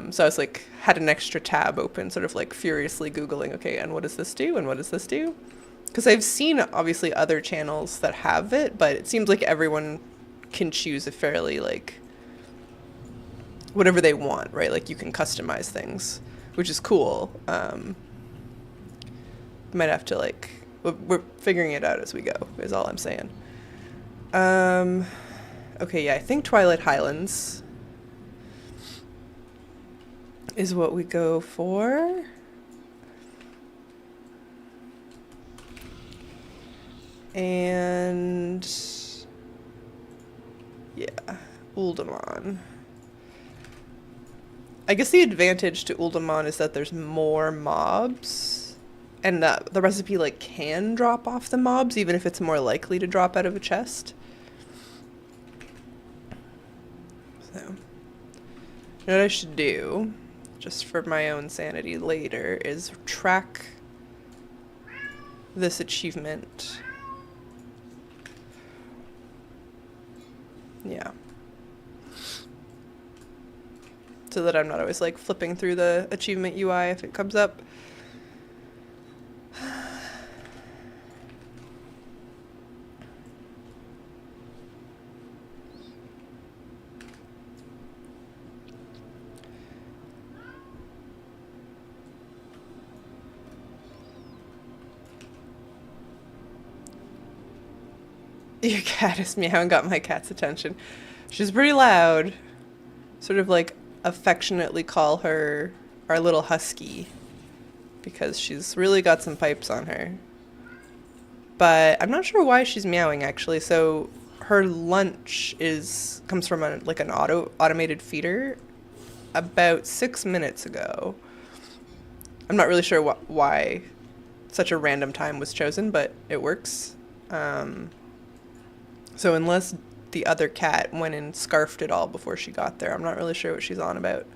So I was like, had an extra tab open, sort of like furiously Googling, okay, and what does this do? And what does this do? Because I've seen obviously other channels that have it, but it seems like everyone can choose a fairly like whatever they want, right? Like you can customize things, which is cool. Might have to like, we're figuring it out as we go, is all I'm saying. Okay, yeah, I think Twilight Highlands is what we go for. And yeah, Uldaman. I guess the advantage to Uldaman is that there's more mobs, and that the recipe like can drop off the mobs even if it's more likely to drop out of a chest. So, you know what I should do, just for my own sanity later, is track this achievement. Yeah. So that I'm not always like flipping through the achievement UI if it comes up. Your cat is meowing, got my cat's attention. She's pretty loud. Sort of like affectionately call her our little husky because she's really got some pipes on her. But I'm not sure why she's meowing actually. So her lunch comes from an automated feeder about 6 minutes ago. I'm not really sure why such a random time was chosen, but it works. So unless the other cat went and scarfed it all before she got there, I'm not really sure what she's on about.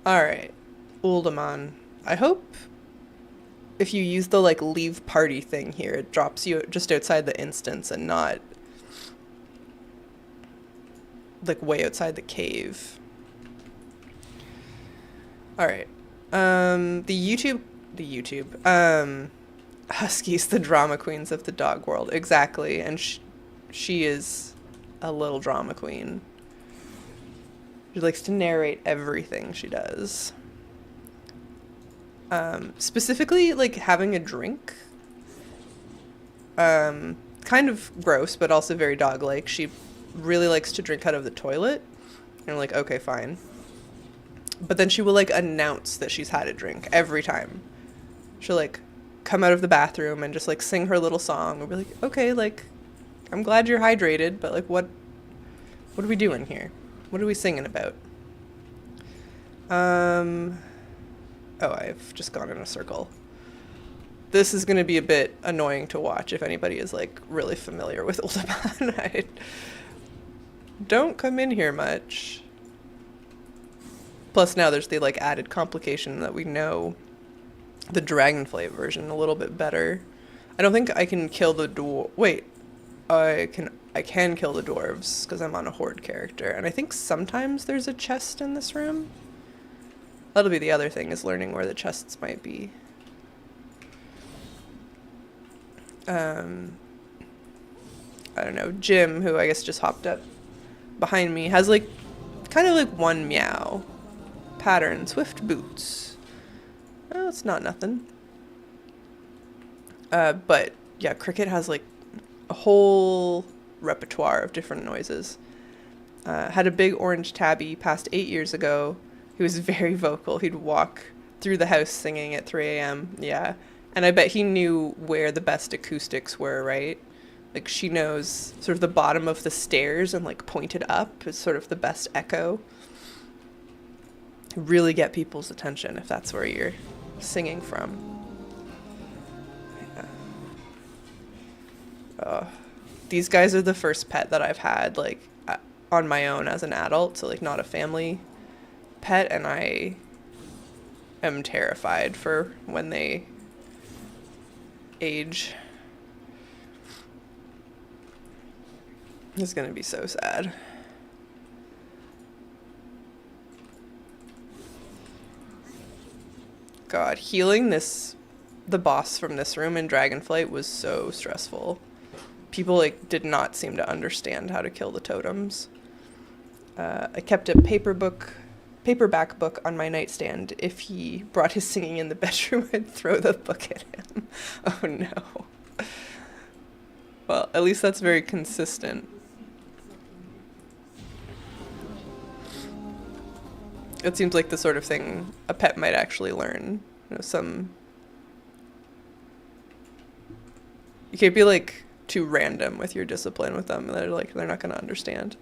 Alright, Uldaman. I hope if you use the like leave party thing here, it drops you just outside the instance and not like way outside the cave. Alright. Husky's the drama queens of the dog world. Exactly. And she is a little drama queen. She likes to narrate everything she does. Specifically, like, having a drink. Kind of gross, but also very dog-like. She really likes to drink out of the toilet. And I'm like, okay, fine. But then she will, like, announce that she's had a drink every time. She'll, like, come out of the bathroom and just, like, sing her little song. We'll be like, okay, like, I'm glad you're hydrated, but, like, what are we doing here? What are we singing about? Oh, I've just gone in a circle. This is going to be a bit annoying to watch if anybody is like really familiar with Uldaman. I don't come in here much. Plus now there's the like added complication that we know the Dragonflight version a little bit better. I don't think I can kill the wait. I can kill the dwarves because I'm on a horde character, and I think sometimes there's a chest in this room. That'll be the other thing, is learning where the chests might be. I don't know. Jim, who I guess just hopped up behind me, has like kind of like one meow pattern. Swift boots. Oh, it's not nothing. But yeah, Cricket has like a whole repertoire of different noises. Had a big orange tabby passed 8 years ago. He was very vocal. He'd walk through the house singing at 3 a.m. Yeah. And I bet he knew where the best acoustics were, right? Like, she knows sort of the bottom of the stairs and like pointed up is sort of the best echo. Really get people's attention if that's where you're singing from. These guys are the first pet that I've had like on my own as an adult, so like not a family pet, and I am terrified for when they age. It's gonna be so sad. God, healing the boss from this room in Dragonflight was so stressful. People like did not seem to understand how to kill the totems. I kept a paperback book on my nightstand. If he brought his singing in the bedroom, I'd throw the book at him. Oh no. Well, at least that's very consistent. It seems like the sort of thing a pet might actually learn. You know, you can't be like too random with your discipline with them. They're not going to understand.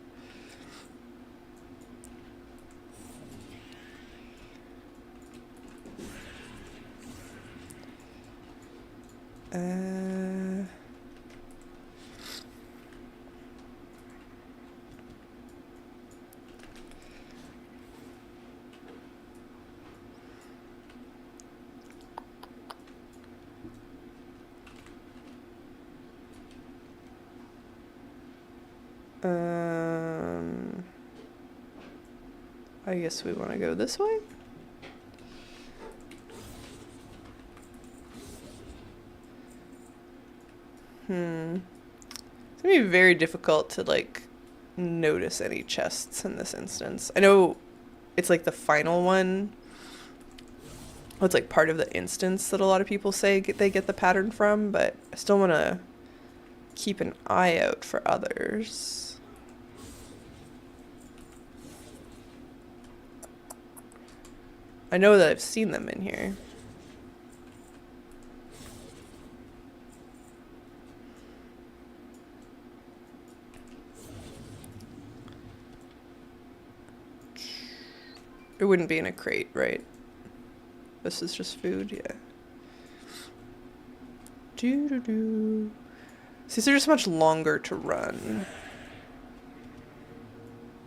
I guess we want to go this way. It's gonna be very difficult to like notice any chests in this instance. I know it's like the final one. It's like part of the instance that a lot of people say they get the pattern from, but I still want to keep an eye out for others. I know that I've seen them in here. It wouldn't be in a crate, right? This is just food, yeah. Doo-doo-doo. These are just much longer to run.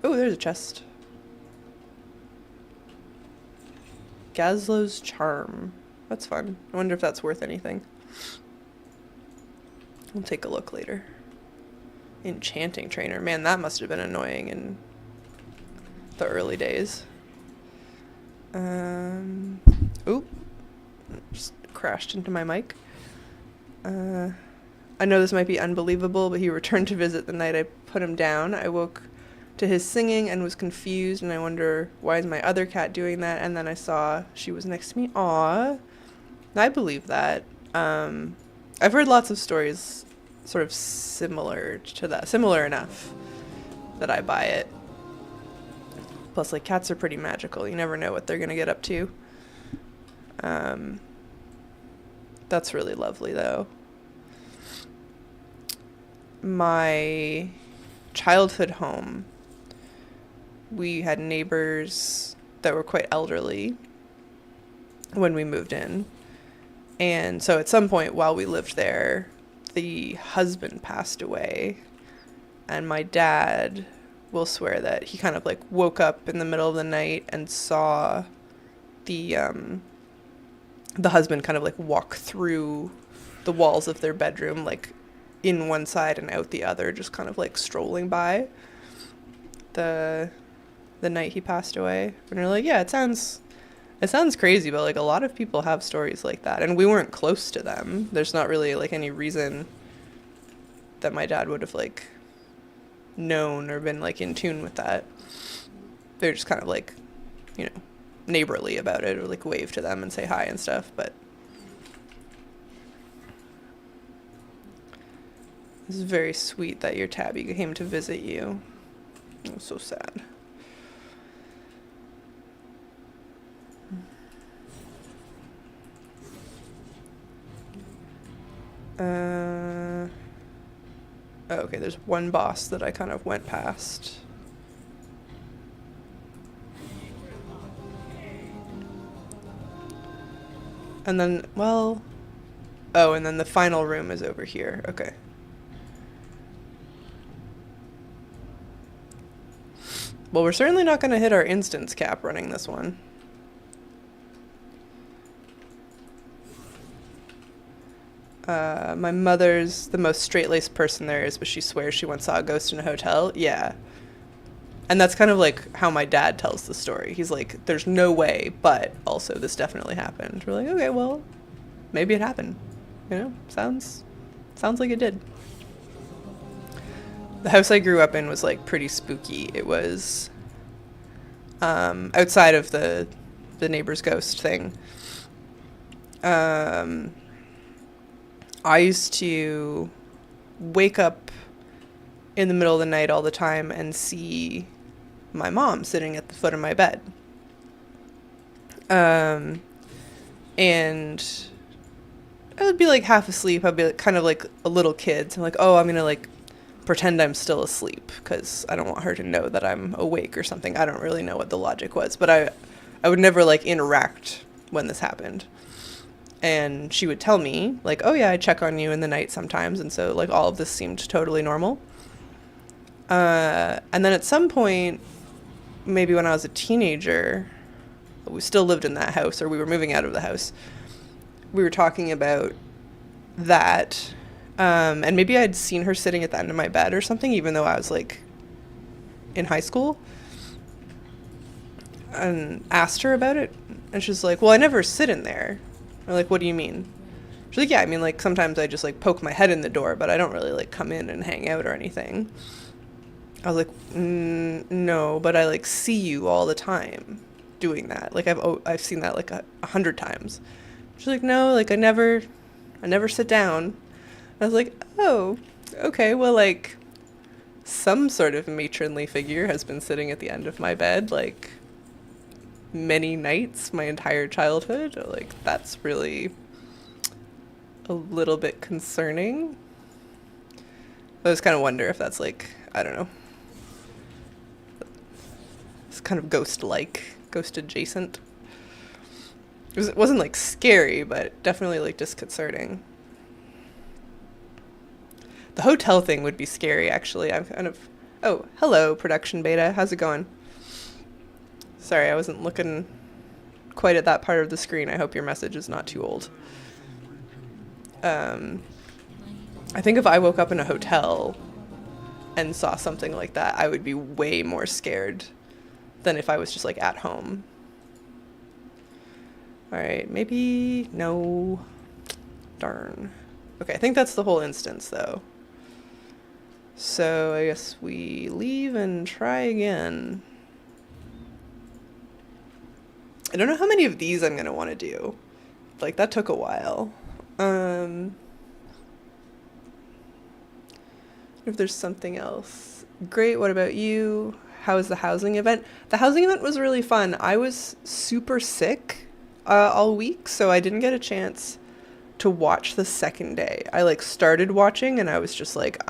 Oh, there's a chest. Gazlo's Charm. That's fun. I wonder if that's worth anything. We'll take a look later. Enchanting Trainer. Man, that must have been annoying in the early days. Oop. Just crashed into my mic. I know this might be unbelievable, but he returned to visit the night I put him down. I woke to his singing and was confused, and I wonder, why is my other cat doing that? And then I saw she was next to me. Aw. I believe that. I've heard lots of stories sort of similar to that. Similar enough that I buy it. Plus, like, cats are pretty magical. You never know what they're going to get up to. That's really lovely, though. My childhood home, we had neighbors that were quite elderly, when we moved in. And so at some point while we lived there, the husband passed away. And my dad will swear that he kind of like woke up in the middle of the night and saw the husband kind of like walk through the walls of their bedroom, like in one side and out the other, just kind of like strolling by the night he passed away. And we're like, yeah, it sounds crazy, but like a lot of people have stories like that, and we weren't close to them. There's not really like any reason that my dad would have like known or been like in tune with that. They're just kind of like, you know, neighborly about it, or like wave to them and say hi and stuff. But this is very sweet that your tabby came to visit you. It was so sad. Okay, there's one boss that I kind of went past. And then, well, oh, and then the final room is over here. Okay. Well, we're certainly not going to hit our instance cap running this one. My mother's the most straight-laced person there is, but she swears she once saw a ghost in a hotel. Yeah. And that's kind of like how my dad tells the story. He's like, there's no way, but also this definitely happened. We're like, okay, well, maybe it happened. You know, sounds like it did. The house I grew up in was like pretty spooky. It was outside of the neighbor's ghost thing. I used to wake up in the middle of the night all the time and see my mom sitting at the foot of my bed. And I would be like half asleep. I'd be like, kind of like a little kid. So I'm like, oh, I'm going to like pretend I'm still asleep because I don't want her to know that I'm awake or something. I don't really know what the logic was, but I would never like interact when this happened. And she would tell me like, oh yeah, I check on you in the night sometimes. And so like all of this seemed totally normal. And then at some point, maybe when I was a teenager, we still lived in that house, or we were moving out of the house. We were talking about that. And maybe I'd seen her sitting at the end of my bed or something, even though I was like in high school, and asked her about it. And she's like, well, I never sit in there. I'm like, what do you mean? She's like, yeah, I mean, like sometimes I just like poke my head in the door, but I don't really like come in and hang out or anything. I was like, no, but I like see you all the time doing that. Like I've seen that like 100 times. She's like, no, like I never sit down. I was like, oh, okay, well, like some sort of matronly figure has been sitting at the end of my bed like many nights my entire childhood. Like that's really a little bit concerning. I just kind of wonder if that's like, I don't know, it's kind of ghost adjacent. It wasn't like scary, but definitely like disconcerting. The hotel thing would be scary, actually. I'm kind of... Oh, hello, production beta. How's it going? Sorry, I wasn't looking quite at that part of the screen. I hope your message is not too old. I think if I woke up in a hotel and saw something like that, I would be way more scared than if I was just, like, at home. Alright, maybe... No. Darn. Okay, I think that's the whole instance, though. So I guess we leave and try again. I don't know how many of these I'm going to want to do. Like, that took a while. If there's something else. Great, what about you? How was the housing event? The housing event was really fun. I was super sick all week, so I didn't get a chance to watch the second day. I, like, started watching, and I was just like,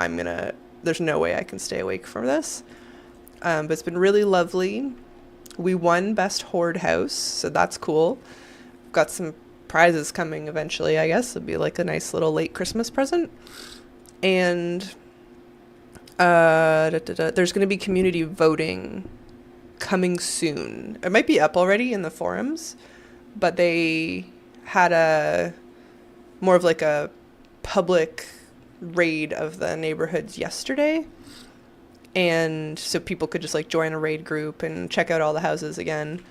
there's no way I can stay awake for this. But it's been really lovely. We won Best Horde House, so that's cool. got some prizes coming eventually, I guess. It'll be like a nice little late Christmas present. And there's going to be community voting coming soon. It might be up already in the forums, but they had a more of like a public raid of the neighborhoods yesterday. And so people could just like join a raid group and check out all the houses again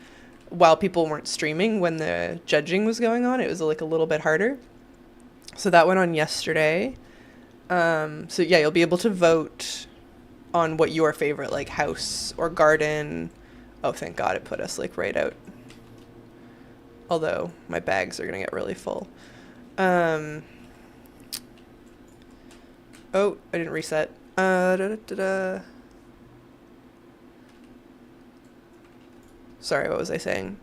while people weren't streaming when the judging was going on. It was like a little bit harder. So that went on yesterday. So yeah, you'll be able to vote on what your favorite like house or garden. Oh, thank God it put us like right out. Although my bags are gonna get really full. Oh, I didn't reset. Sorry, what was I saying?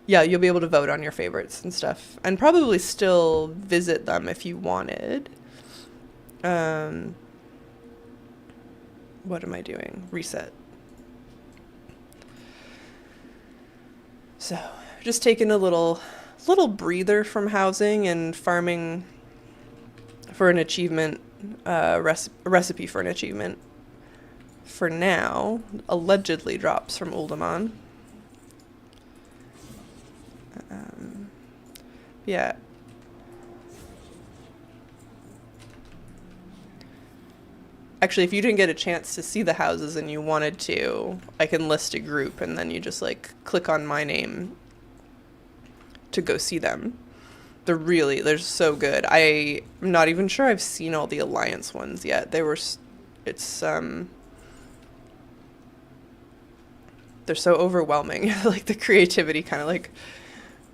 Yeah, you'll be able to vote on your favorites and stuff, and probably still visit them if you wanted. What am I doing? Reset. So, just taking a little breather from housing and farming for an achievement, recipe for an achievement. For now, allegedly drops from Uldaman. Yeah. Actually, if you didn't get a chance to see the houses and you wanted to, I can list a group and then you just like click on my name to go see them. They're so good. I'm not even sure I've seen all the Alliance ones yet. They're so overwhelming. Like the creativity kind of like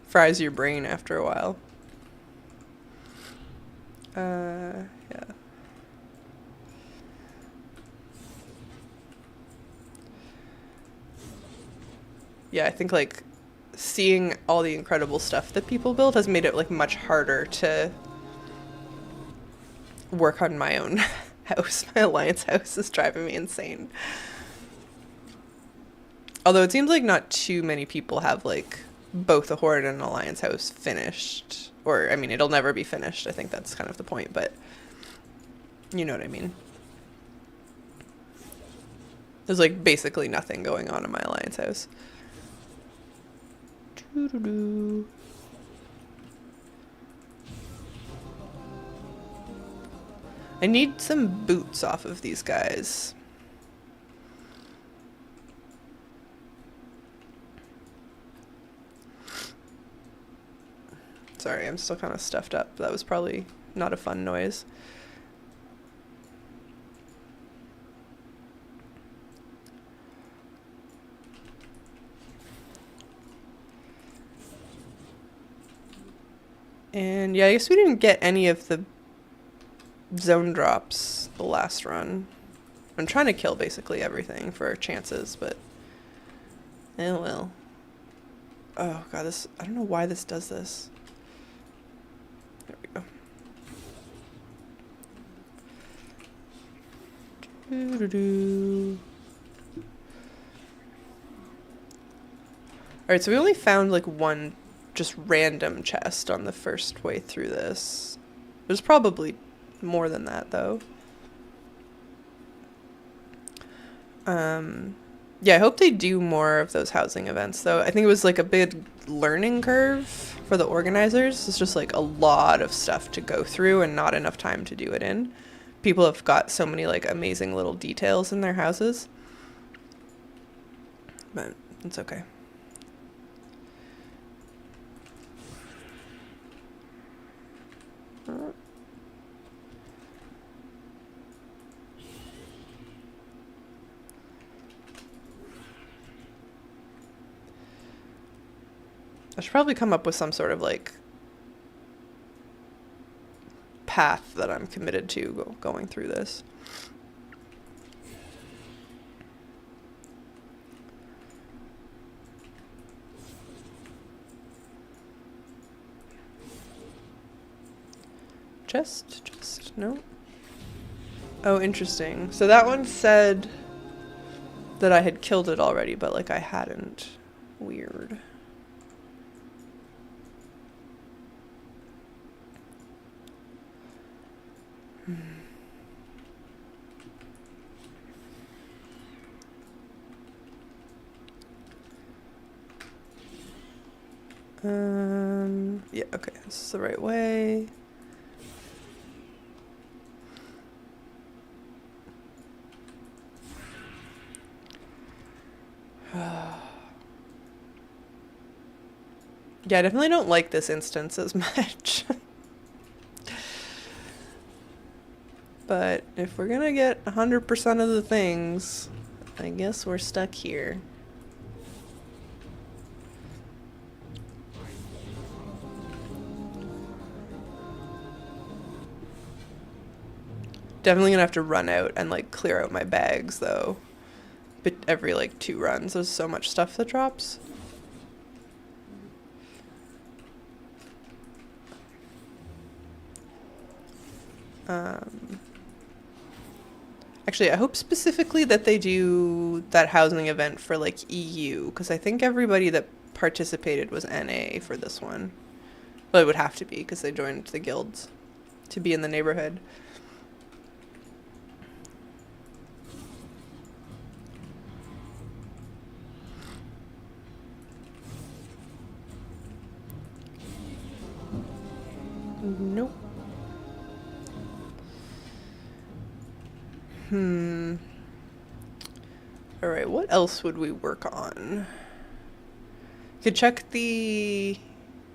fries your brain after a while. Yeah. Yeah, I think like seeing all the incredible stuff that people build has made it like much harder to work on my own house. My Alliance house is driving me insane. Although it seems like not too many people have like both a Horde and an Alliance house finished. Or, I mean, it'll never be finished. I think that's kind of the point, but you know what I mean. There's like basically nothing going on in my Alliance house. Doo-doo-doo. I need some boots off of these guys. Sorry, I'm still kind of stuffed up. That was probably not a fun noise. And yeah, I guess we didn't get any of the zone drops the last run. I'm trying to kill basically everything for chances, but oh well. Oh god, I don't know why this does this. There we go. Doo-doo-doo. Alright, so we only found like one just random chest on the first way through this. There's probably more than that though. Yeah, I hope they do more of those housing events though. I think it was like a big learning curve for the organizers. It's just like a lot of stuff to go through and not enough time to do it in. People have got so many like amazing little details in their houses. But it's okay. I should probably come up with some sort of like path that I'm committed to going through this. Just, no. Oh, interesting. So that one said that I had killed it already, but like I hadn't. Weird. Yeah, okay, this is the right way. Yeah, I definitely don't like this instance as much. But if we're gonna get 100% of the things, I guess we're stuck here. Definitely gonna have to run out and like clear out my bags though. But every like 2 runs, there's so much stuff that drops. Actually, I hope specifically that they do that housing event for like EU, because I think everybody that participated was NA for this one. Well, it would have to be because they joined the guilds to be in the neighborhood. Nope. Alright, what else would we work on? Could check the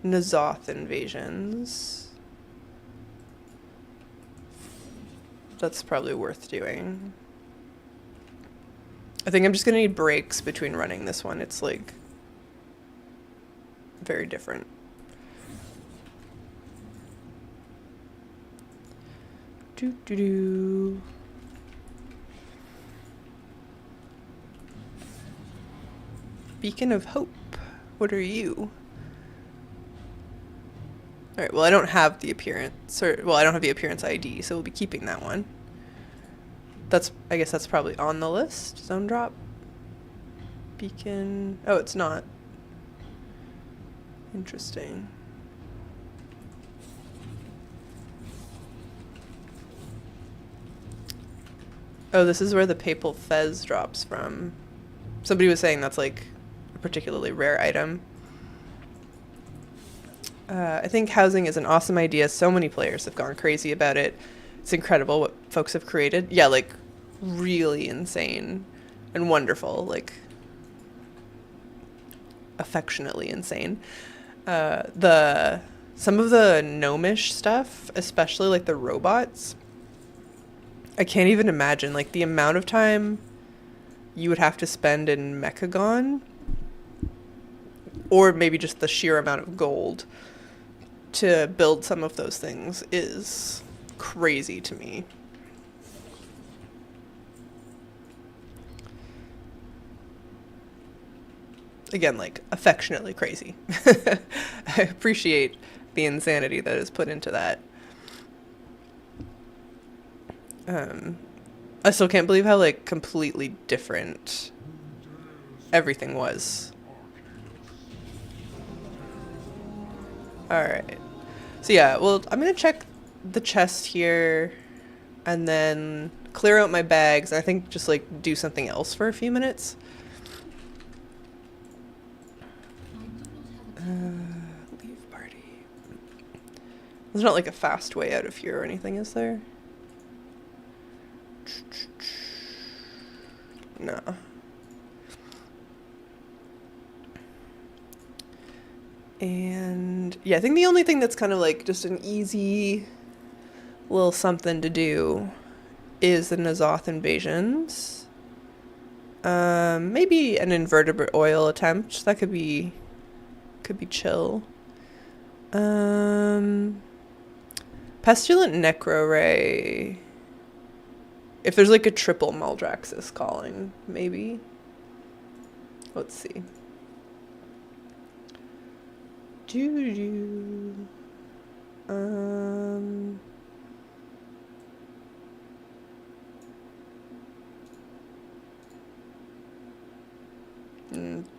N'Zoth invasions. That's probably worth doing. I think I'm just gonna need breaks between running this one. It's like very different. Do do do. Beacon of Hope. What are you? Alright, well I don't have the appearance, or, well I don't have the appearance ID, so we'll be keeping that one. That's, I guess that's probably on the list. Zone drop. Beacon, oh it's not. Interesting. Oh, this is where the Papal Fez drops from. Somebody was saying that's like a particularly rare item. I think housing is an awesome idea. So many players have gone crazy about it. It's incredible what folks have created. Yeah, like really insane and wonderful, like affectionately insane. Some of the gnomish stuff, especially like the robots, I can't even imagine like the amount of time you would have to spend in Mechagon, or maybe just the sheer amount of gold to build some of those things is crazy to me. Again, like affectionately crazy. I appreciate the insanity that is put into that. I still can't believe how like completely different everything was. Alright. So yeah, well, I'm gonna check the chest here and then clear out my bags. I think just like do something else for a few minutes. Leave party. There's not like a fast way out of here or anything, is there? No. And yeah, I think the only thing that's kind of like just an easy little something to do is the N'Zoth invasions. Maybe an invertebrate oil attempt. That could be chill. Pestilent Necro Ray. If there's like a triple Maldraxxus calling, maybe. Let's see.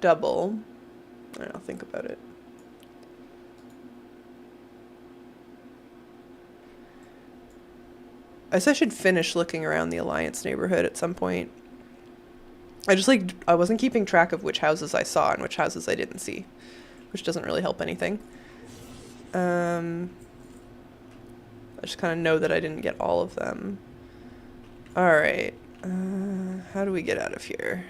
Double. I don't think about it. I guess I should finish looking around the Alliance neighborhood at some point. I wasn't keeping track of which houses I saw and which houses I didn't see. which doesn't really help anything. I just kind of know that I didn't get all of them. Alright. How do we get out of here?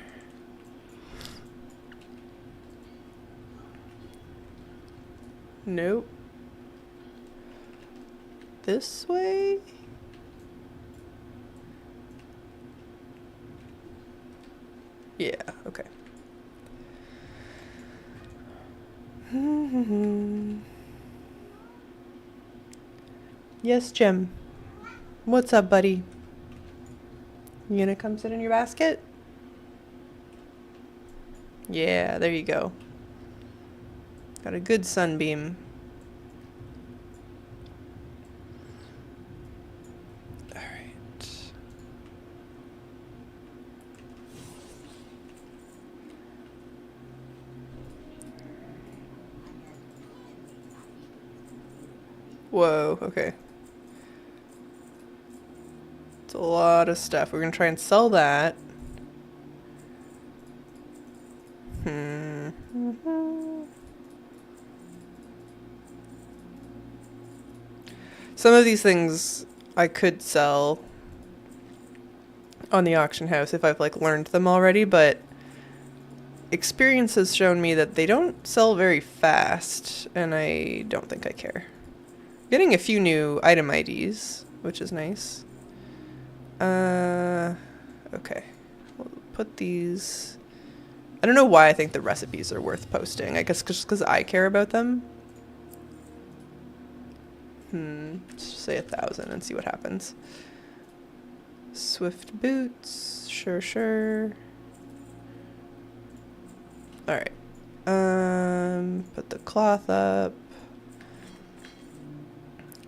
Nope. This way? Yeah, okay. Yes, Jim. What's up, buddy? You gonna come sit in your basket? Yeah, there you go. Got a good sunbeam. Alright. Whoa, okay. It's a lot of stuff. We're gonna try and sell that. Some of these things I could sell on the auction house if I've like learned them already, but experience has shown me that they don't sell very fast, and I don't think I care. Getting a few new item IDs, which is nice. Okay. We'll put these... I don't know why I think the recipes are worth posting. I guess just because I care about them. Let's just say 1,000 and see what happens. Swift boots. Sure, sure. Alright. Put the cloth up.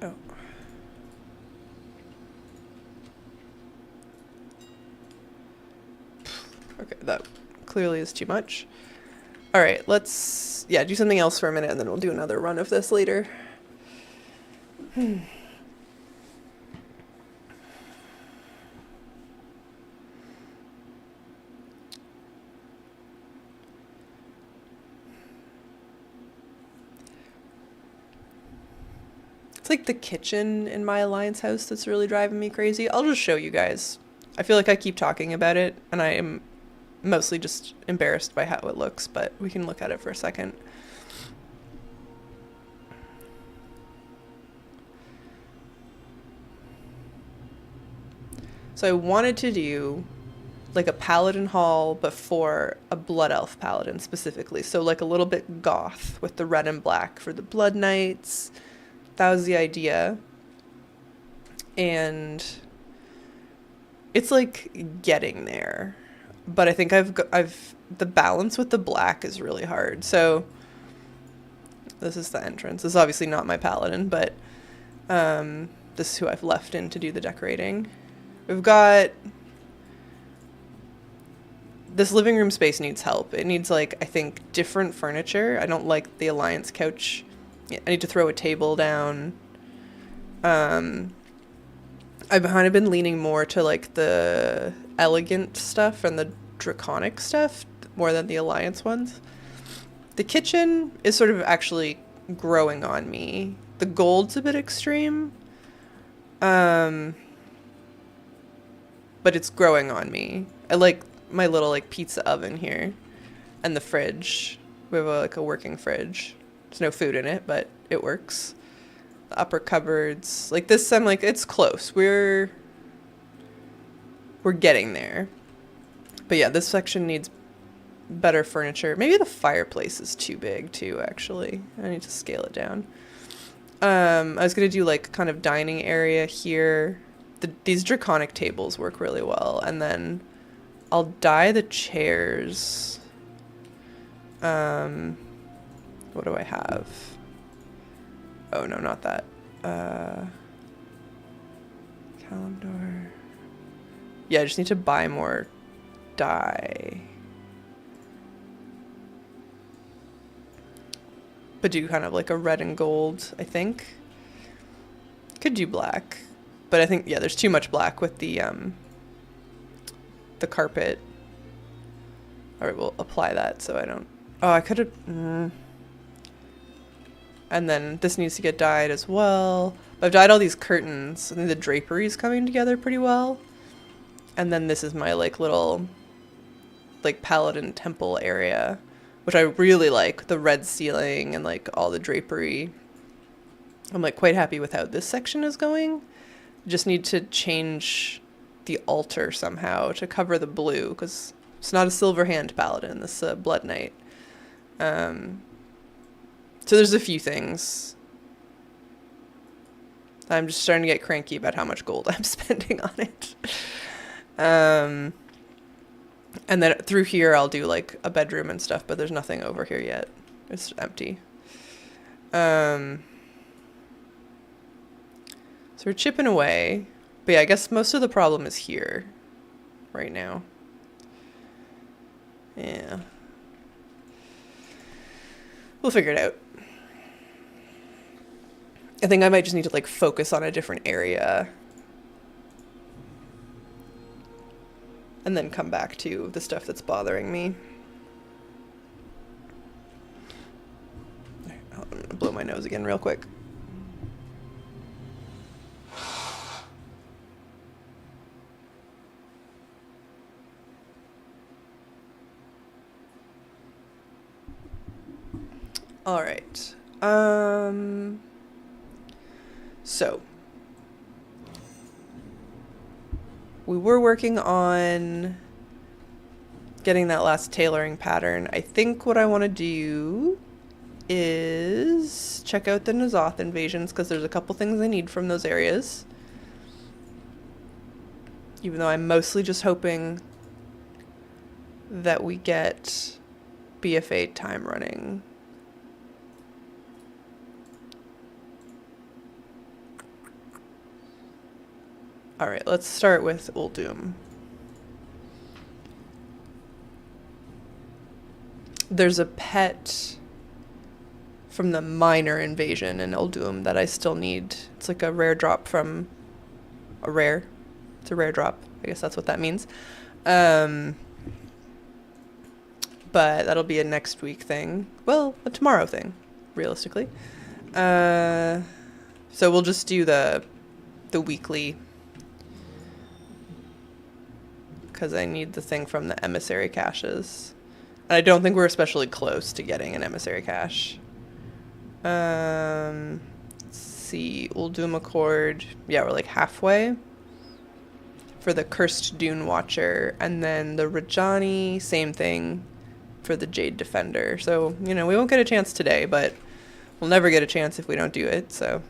Oh. Okay, that clearly is too much. Alright, let's, yeah, do something else for a minute and then we'll do another run of this later. It's like the kitchen in my Alliance house that's really driving me crazy. I'll just show you guys. I feel like I keep talking about it, and I am mostly just embarrassed by how it looks, but we can look at it for a second. So I wanted to do like a paladin hall, but for a blood elf paladin specifically. So like a little bit goth with the red and black for the blood knights. That was the idea. And it's like getting there. But I think the balance with the black is really hard. So this is the entrance. This is obviously not my paladin, but this is who I've left in to do the decorating. We've got... This living room space needs help. It needs, like, I think, different furniture. I don't like the Alliance couch. I need to throw a table down. I've kind of been leaning more to, like, the elegant stuff and the draconic stuff more than the Alliance ones. The kitchen is sort of actually growing on me. The gold's a bit extreme. But it's growing on me. I like my little like pizza oven here and the fridge. We have like a working fridge. There's no food in it, but it works. The upper cupboards. Like this, I'm like, it's close. We're getting there. But yeah, this section needs better furniture. Maybe the fireplace is too big too, actually. I need to scale it down. I was gonna do like kind of dining area here. These draconic tables work really well, and then I'll dye the chairs. What do I have? Oh no, not that. Calendar. Yeah, I just need to buy more dye. But do kind of like a red and gold, I think. Could do black. But I think, yeah, there's too much black with the carpet. All right, we'll apply that so I don't... Oh, I could have... And then this needs to get dyed as well. But I've dyed all these curtains. I think the drapery is coming together pretty well. And then this is my like little like paladin temple area, which I really like. The red ceiling and like all the drapery. I'm like quite happy with how this section is going. Just need to change the altar somehow to cover the blue, because it's not a silver hand paladin, this is a blood knight. So there's a few things. I'm just starting to get cranky about how much gold I'm spending on it. And then through here I'll do like a bedroom and stuff, but there's nothing over here yet. It's empty. So we're chipping away. But yeah, I guess most of the problem is here right now. Yeah. We'll figure it out. I think I might just need to like focus on a different area. And then come back to the stuff that's bothering me. I'm gonna blow my nose again real quick. All right. So we were working on getting that last tailoring pattern. I think what I want to do is check out the N'Zoth invasions, because there's a couple things I need from those areas. Even though I'm mostly just hoping that we get BFA time running. Alright, let's start with Uldum. There's a pet from the minor invasion in Uldum that I still need. It's like a rare drop from a rare. It's a rare drop. I guess that's what that means. But that'll be a next week thing. Well, a tomorrow thing, realistically. So we'll just do the weekly, because I need the thing from the emissary caches. And I don't think we're especially close to getting an emissary cache. Let's see, Uldum Accord. Yeah, we're like halfway for the Cursed Dune Watcher. And then the Rajani, same thing for the Jade Defender. So, you know, we won't get a chance today, but we'll never get a chance if we don't do it. So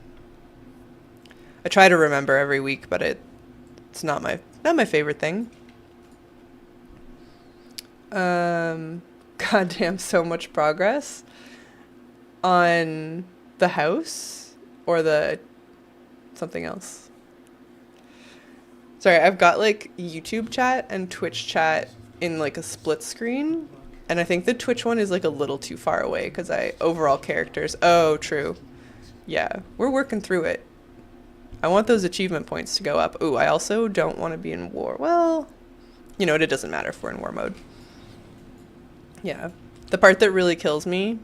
I try to remember every week, but it's not my favorite thing. Goddamn, so much progress on the house or the something else. Sorry, I've got like YouTube chat and Twitch chat in like a split screen, and I think the Twitch one is like a little too far away because overall characters. Oh, true. Yeah, we're working through it. I want those achievement points to go up. Ooh, I also don't want to be in war. Well, you know what? It doesn't matter if we're in war mode. Yeah, the part that really kills me,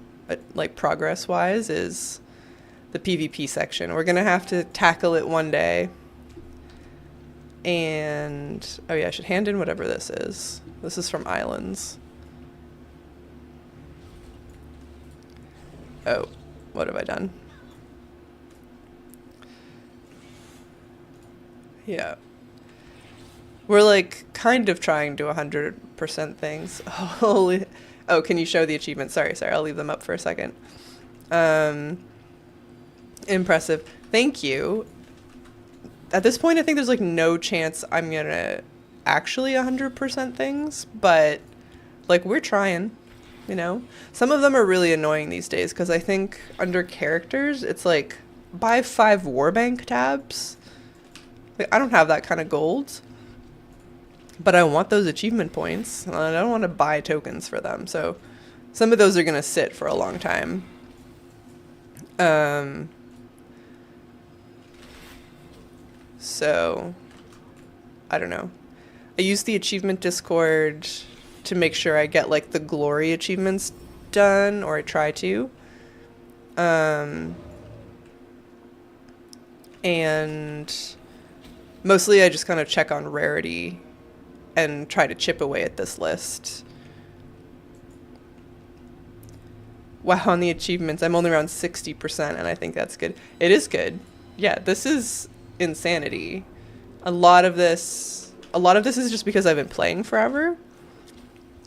like progress-wise, is the PvP section. We're gonna have to tackle it one day. And, oh yeah, I should hand in whatever this is. This is from Islands. Oh, what have I done? Yeah. We're like kind of trying to 100% things. Holy. Oh, can you show the achievements? Sorry, I'll leave them up for a second. Impressive. Thank you. At this point, I think there's like no chance I'm gonna actually 100% things, but like we're trying, you know? Some of them are really annoying these days because I think under characters, it's like buy 5 Warbank tabs. Like, I don't have that kind of gold. But I want those achievement points, and I don't want to buy tokens for them. So some of those are going to sit for a long time. So I don't know. I use the achievement Discord to make sure I get like the glory achievements done, or I try to. Um, and mostly I just kind of check on rarity and try to chip away at this list. Wow, on the achievements, I'm only around 60%, and I think that's good. It is good. Yeah, this is insanity. A lot of this is just because I've been playing forever.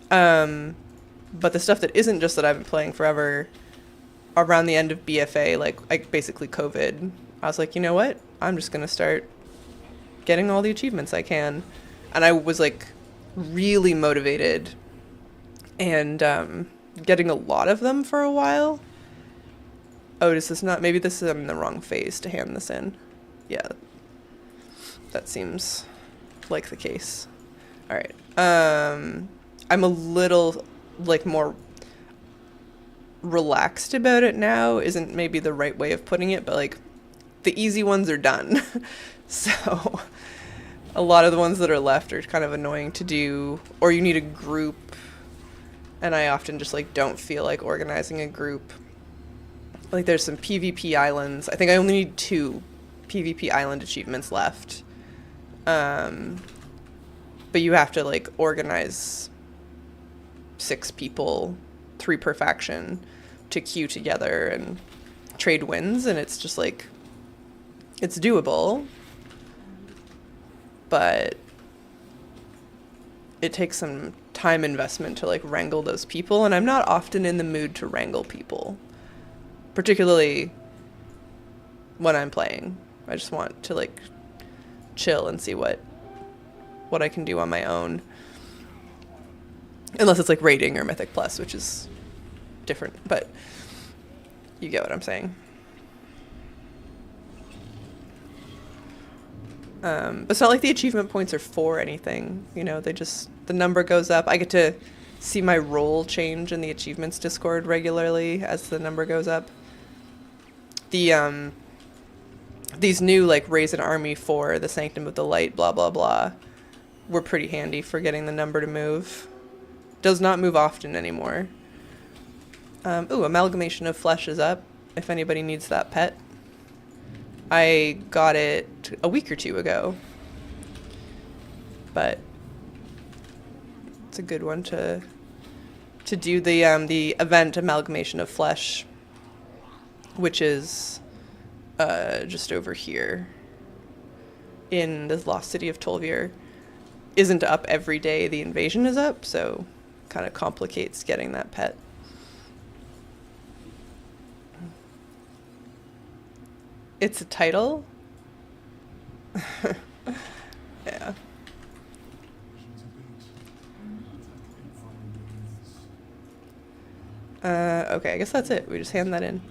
But the stuff that isn't just that I've been playing forever, around the end of BFA, like basically COVID, I was like, you know what? I'm just gonna start getting all the achievements I can. And I was like really motivated and getting a lot of them for a while. Oh, this is not, maybe this is, I'm in the wrong phase to hand this in. Yeah, that seems like the case. All right. I'm a little like more relaxed about it now, isn't maybe the right way of putting it, but like the easy ones are done. So a lot of the ones that are left are kind of annoying to do, or you need a group, and I often just like don't feel like organizing a group. Like there's some PvP islands. I think I only need 2 PvP island achievements left. But you have to like organize 6 people, 3 per faction, to queue together and trade wins, and it's just like, it's doable, but it takes some time investment to like wrangle those people, and I'm not often in the mood to wrangle people, particularly when I'm playing. I just want to like chill and see what I can do on my own. Unless it's like raiding or Mythic Plus, which is different, but you get what I'm saying. But it's not like the achievement points are for anything, you know, they just, the number goes up. I get to see my role change in the achievements Discord regularly as the number goes up. The, these new, like, raise an army for the Sanctum of the Light, blah, blah, blah, were pretty handy for getting the number to move. Does not move often anymore. Ooh, Amalgamation of Flesh is up, if anybody needs that pet. I got it a week or 2 ago, but it's a good one to do the event Amalgamation of Flesh, which is just over here in the Lost City of Tolvir. Isn't up every day the invasion is up, so kind of complicates getting that pet. It's a title? Yeah. Okay, I guess that's it. We just hand that in.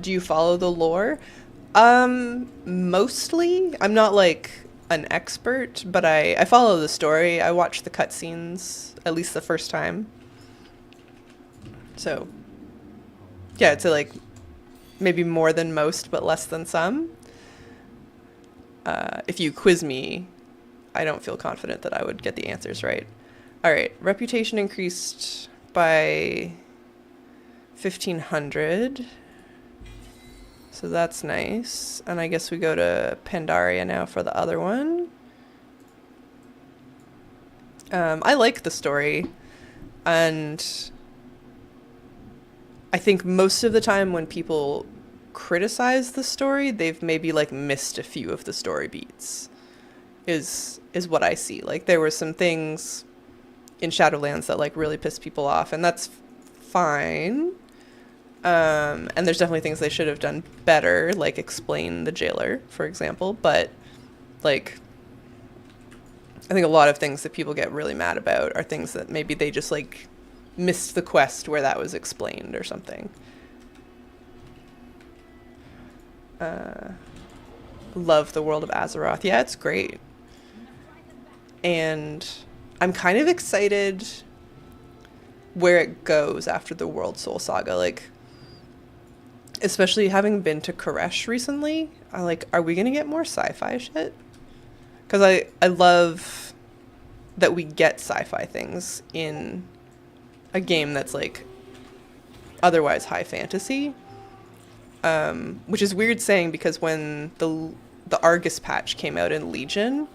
Do you follow the lore? Mostly. I'm not like an expert, but I follow the story. I watch the cutscenes at least the first time. So, yeah, it's like maybe more than most, but less than some. If you quiz me, I don't feel confident that I would get the answers right. All right, reputation increased by 1,500. So that's nice. And I guess we go to Pandaria now for the other one. I like the story. And I think most of the time when people criticize the story, they've maybe like missed a few of the story beats. Is what I see. Like there were some things in Shadowlands that like really pissed people off, and that's fine. And there's definitely things they should have done better, like explain the jailer, for example. But, like, I think a lot of things that people get really mad about are things that maybe they just, like, missed the quest where that was explained or something. Love the world of Azeroth. Yeah, it's great. And I'm kind of excited where it goes after the World Soul Saga. Like, especially having been to Koresh recently, I like, are we gonna get more sci-fi shit? Because I love that we get sci-fi things in a game that's like otherwise high fantasy. Which is weird saying because when the Argus patch came out in Legion,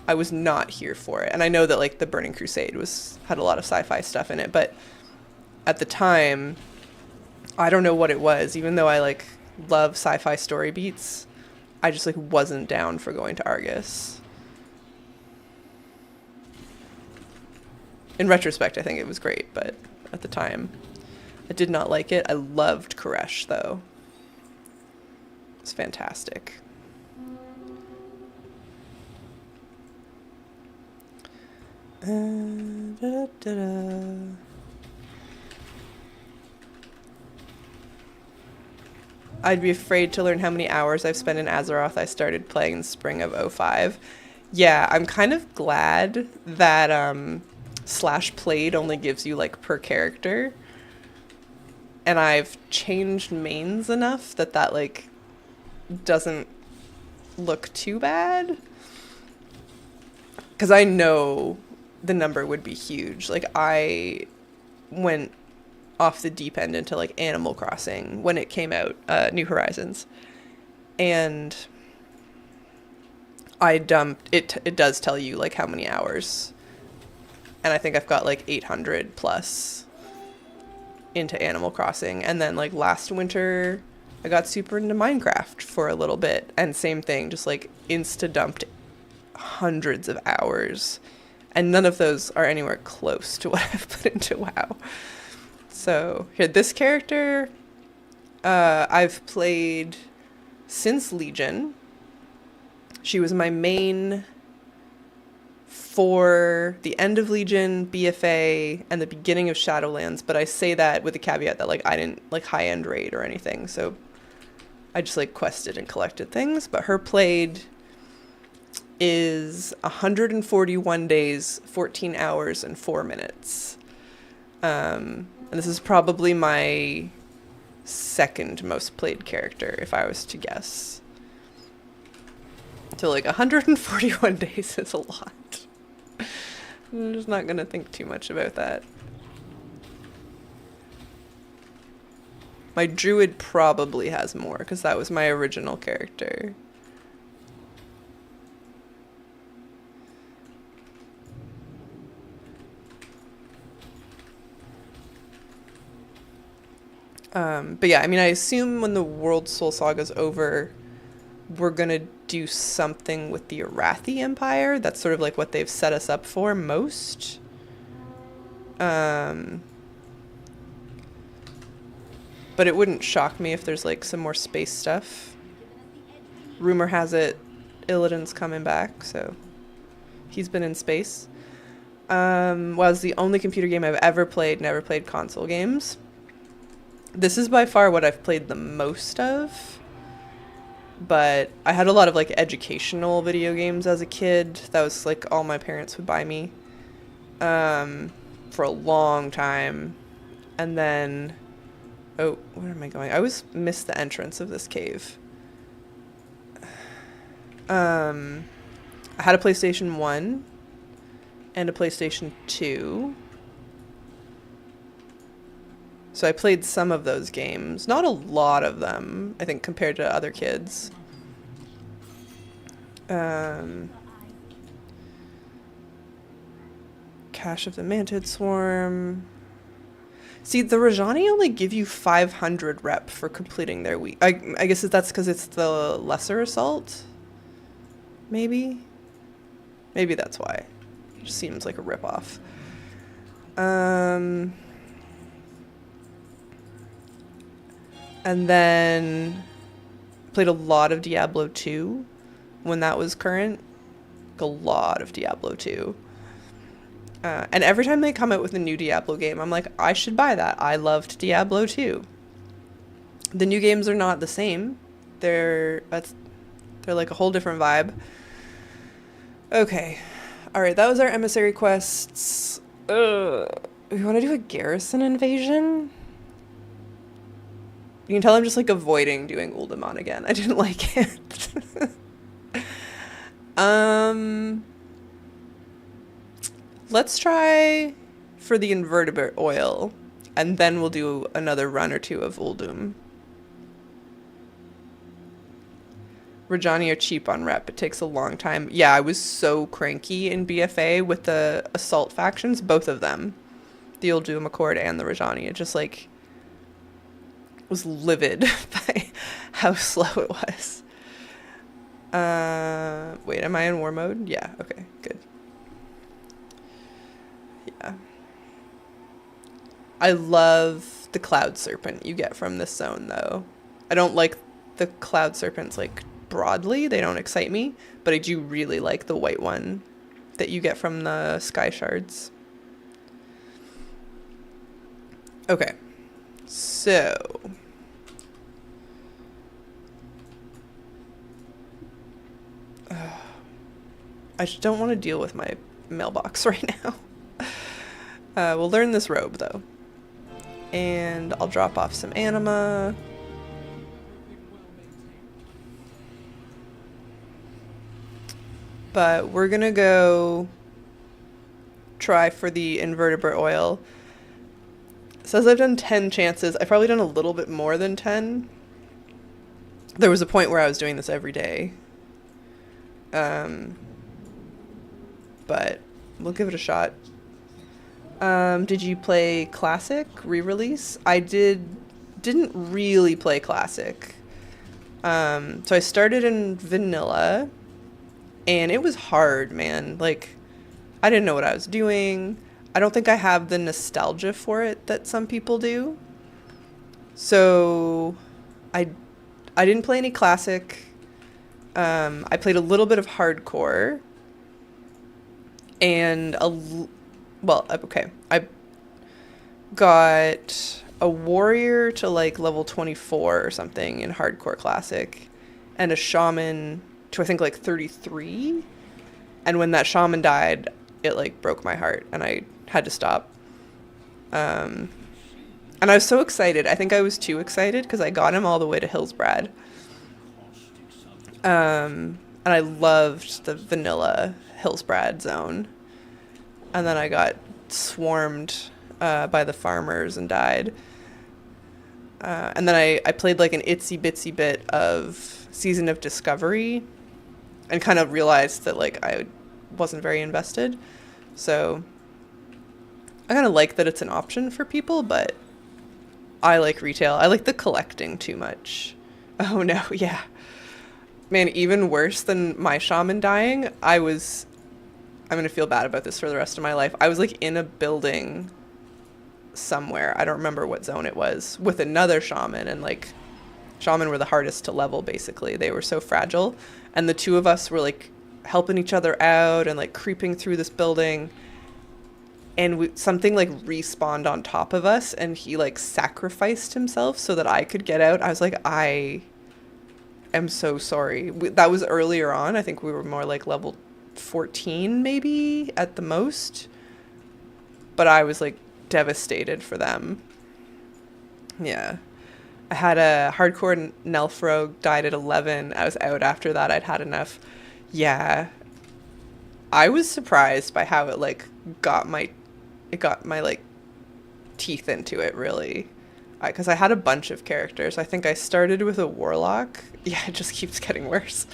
I was not here for it. And I know that like the Burning Crusade had a lot of sci-fi stuff in it, but at the time, I don't know what it was. Even though I like love sci-fi story beats, I just like wasn't down for going to Argus. In retrospect, I think it was great, but at the time, I did not like it. I loved Koresh though. It's fantastic. I'd be afraid to learn how many hours I've spent in Azeroth. I started playing in spring of '05. Yeah, I'm kind of glad that slash played only gives you like per character. And I've changed mains enough that like doesn't look too bad. Because I know the number would be huge. Like I went off the deep end into like Animal Crossing when it came out, New Horizons, and I dumped it. It does tell you like how many hours, and I think I've got like 800 plus into Animal Crossing. And then like last winter I got super into Minecraft for a little bit, and same thing, just like insta dumped hundreds of hours, and none of those are anywhere close to what I've put into WoW. So here, this character I've played since Legion. She was my main for the end of Legion, BFA, and the beginning of Shadowlands, but I say that with the caveat that like I didn't like high-end raid or anything, so I just like quested and collected things. But her played is 141 days, 14 hours, and 4 minutes. And this is probably my second most played character, if I was to guess. So like 141 days is a lot. I'm just not gonna think too much about that. My druid probably has more, because that was my original character. But yeah, I mean, I assume when the World Soul Saga's over, we're gonna do something with the Arathi Empire. That's sort of like what they've set us up for most. But it wouldn't shock me if there's like some more space stuff. Rumor has it Illidan's coming back, so he's been in space. Was the only computer game I've ever played, never played console games. This is by far what I've played the most of, but I had a lot of like educational video games as a kid. That was like all my parents would buy me for a long time. And then, oh, where am I going? I always miss the entrance of this cave. I had a PlayStation 1 and a PlayStation 2. So I played some of those games. Not a lot of them, I think, compared to other kids. Cache of the Mantid Swarm. See, the Rajani only give you 500 rep for completing their week. I guess that's because it's the Lesser Assault? Maybe? Maybe that's why. It just seems like a ripoff. And then played a lot of Diablo 2 when that was current. A lot of Diablo 2. And every time they come out with a new Diablo game, I'm like, I should buy that. I loved Diablo 2. The new games are not the same. They're like a whole different vibe. Okay. Alright, that was our emissary quests. We want to do a garrison invasion? You can tell I'm just like avoiding doing Uldaman again. I didn't like it. Um, let's try for the invertebrate oil, and then we'll do another run or two of Uldum. Rajani are cheap on rep. It takes a long time. Yeah, I was so cranky in BFA with the assault factions, both of them. The Uldum Accord and the Rajani. It just like was livid by how slow it was. Wait, am I in war mode? Yeah, okay, good. Yeah. I love the cloud serpent you get from this zone though. I don't like the cloud serpents like broadly, they don't excite me, but I do really like the white one that you get from the sky shards. Okay, so I just don't want to deal with my mailbox right now. We'll learn this robe though, and I'll drop off some anima. But we're gonna go try for the invertebrate oil. It says I've done 10 chances. I've probably done a little bit more than 10. There was a point where I was doing this every day. But we'll give it a shot. Did you play Classic re-release? I didn't really play Classic. So I started in Vanilla, and it was hard, man. Like, I didn't know what I was doing. I don't think I have the nostalgia for it that some people do. So I didn't play any Classic. I played a little bit of Hardcore. And okay. I got a warrior to like level 24 or something in Hardcore Classic, and a shaman to I think like 33. And when that shaman died, it like broke my heart and I had to stop. And I was so excited. I think I was too excited because I got him all the way to Hillsbrad. And I loved the vanilla Hillsbrad zone. And then I got swarmed by the farmers and died. And then I played like an itsy bitsy bit of Season of Discovery and kind of realized that like I wasn't very invested. So I kind of like that it's an option for people, but I like retail. I like the collecting too much. Oh no, yeah. Man, even worse than my shaman dying, I'm going to feel bad about this for the rest of my life. I was like in a building somewhere, I don't remember what zone it was, with another shaman, and like shaman were the hardest to level basically. They were so fragile, and the two of us were like helping each other out and like creeping through this building, and something like respawned on top of us, and he like sacrificed himself so that I could get out. I was like, I am so sorry. That was earlier on. I think we were more like level 14 maybe at the most, but I was like devastated for them. Yeah, I had a hardcore Nelfrogue, died at 11. I was out after that. I'd had enough. Yeah, I was surprised by how it like got my like teeth into it, really, because I had a bunch of characters. I think I started with a warlock. Yeah, it just keeps getting worse.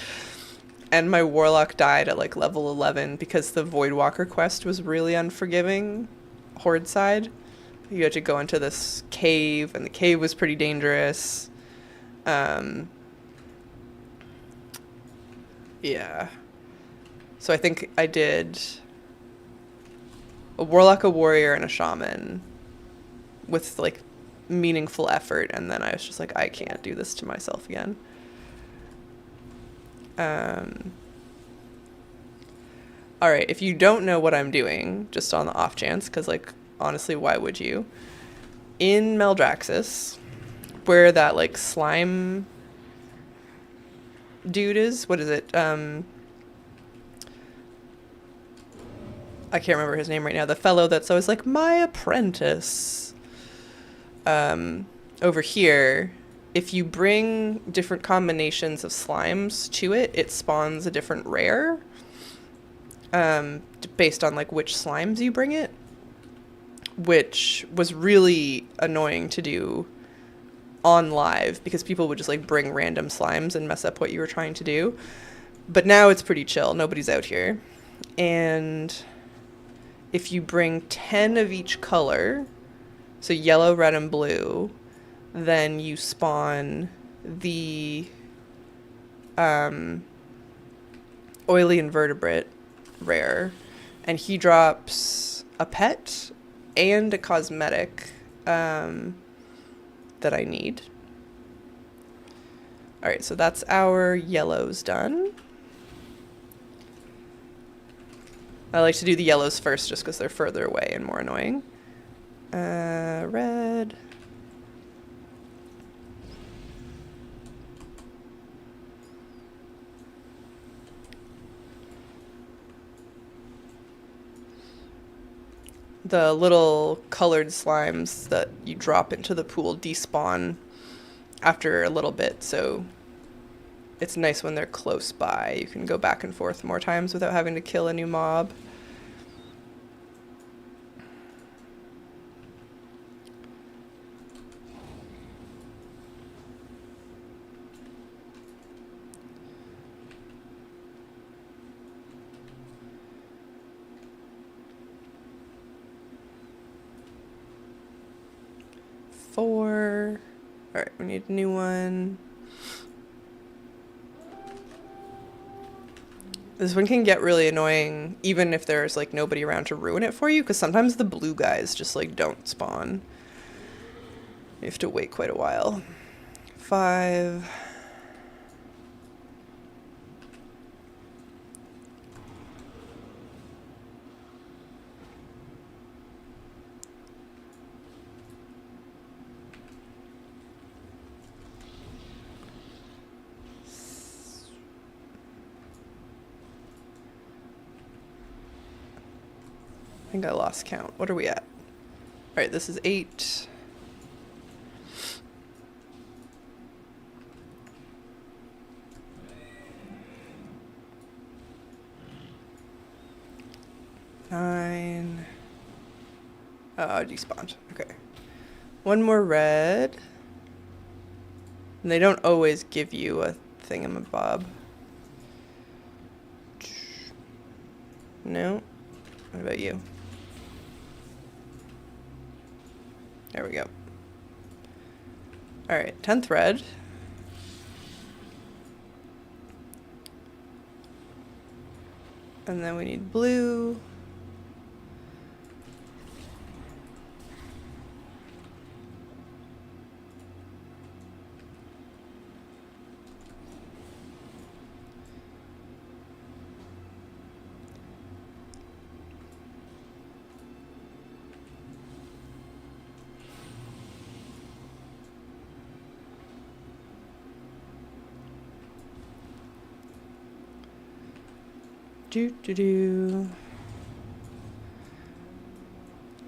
And my warlock died at like level 11 because the Voidwalker quest was really unforgiving. Horde side, you had to go into this cave, and the cave was pretty dangerous. Yeah. So I think I did a warlock, a warrior, and a shaman with like meaningful effort, and then I was just like, I can't do this to myself again. All right, if you don't know what I'm doing, just on the off chance, because like honestly, why would you? In Maldraxxus, where that like slime dude is, what is it? I can't remember his name right now. The fellow that's always like my apprentice. Over here, if you bring different combinations of slimes to it, it spawns a different rare, based on like which slimes you bring it, which was really annoying to do on live because people would just like bring random slimes and mess up what you were trying to do. But now it's pretty chill. Nobody's out here. And if you bring 10 of each color, so yellow, red, and blue, then you spawn the oily invertebrate rare, and he drops a pet and a cosmetic that I need. All right, so that's our yellows done. I like to do the yellows first just because they're further away and more annoying. Red. The little colored slimes that you drop into the pool despawn after a little bit, so it's nice when they're close by. You can go back and forth more times without having to kill a new mob. Four. All right, we need a new one. This one can get really annoying even if there's like nobody around to ruin it for you, because sometimes the blue guys just like don't spawn. You have to wait quite a while. 5. I think I lost count. What are we at? All right, this is 8. Nine. Oh, despawned. Okay. One more red. And they don't always give you a thingamabob. No? What about you? There we go. All right, 10th red. And then we need blue.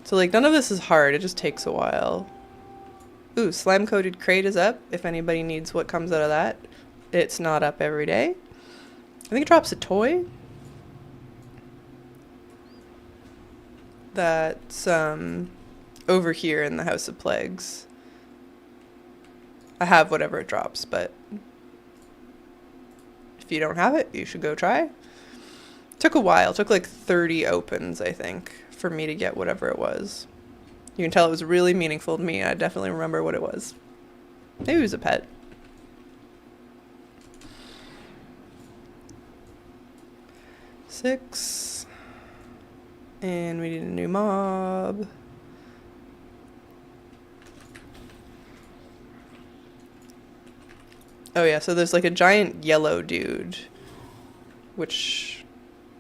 So like none of this is hard, it just takes a while. Ooh, slime coated crate is up if anybody needs what comes out of that. It's not up every day. I think it drops a toy. That's over here in the House of Plagues. I have whatever it drops, but if you don't have it, you should go try. Took a while. It took like 30 opens, I think, for me to get whatever it was. You can tell it was really meaningful to me. I definitely remember what it was. Maybe it was a pet. Six. And we need a new mob. Oh yeah, so there's like a giant yellow dude, which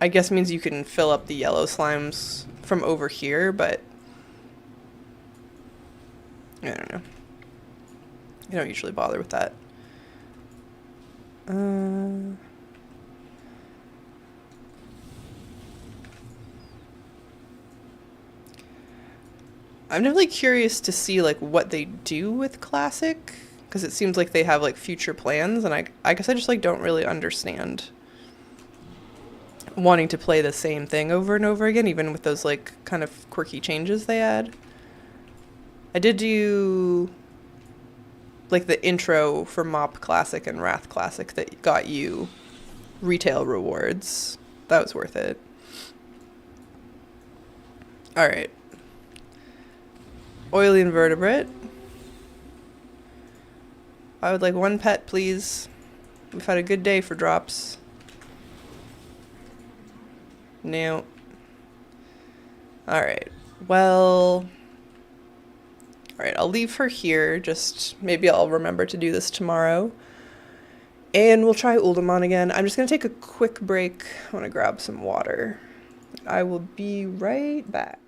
I guess means you can fill up the yellow slimes from over here, but I don't know. I don't usually bother with that. I'm definitely curious to see like what they do with Classic, because it seems like they have like future plans, and I guess I just like don't really understand wanting to play the same thing over and over again, even with those like kind of quirky changes they add. I did do like the intro for Mop Classic and Wrath Classic that got you retail rewards. That was worth it. All right. Oily invertebrate. I would like one pet, please. We've had a good day for drops. No. Alright. Well... Alright, I'll leave her here. Just maybe I'll remember to do this tomorrow. And we'll try Uldamon again. I'm just going to take a quick break. I want to grab some water. I will be right back.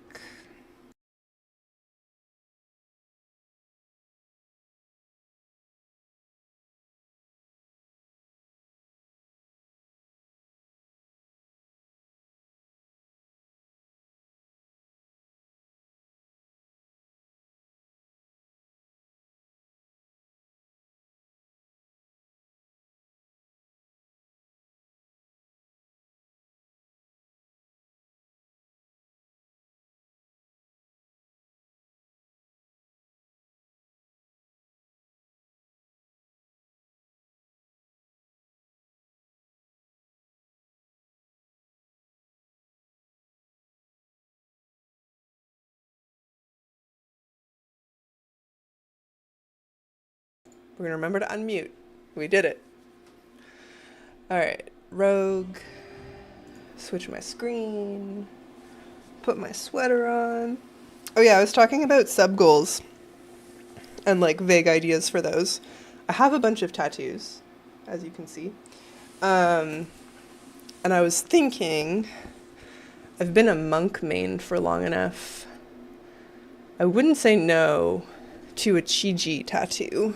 We're going to remember to unmute. We did it. Alright, Rogue. Switch my screen. Put my sweater on. Oh yeah, I was talking about sub goals and like vague ideas for those. I have a bunch of tattoos, as you can see. And I was thinking, I've been a monk main for long enough. I wouldn't say no to a Chi-Ji tattoo.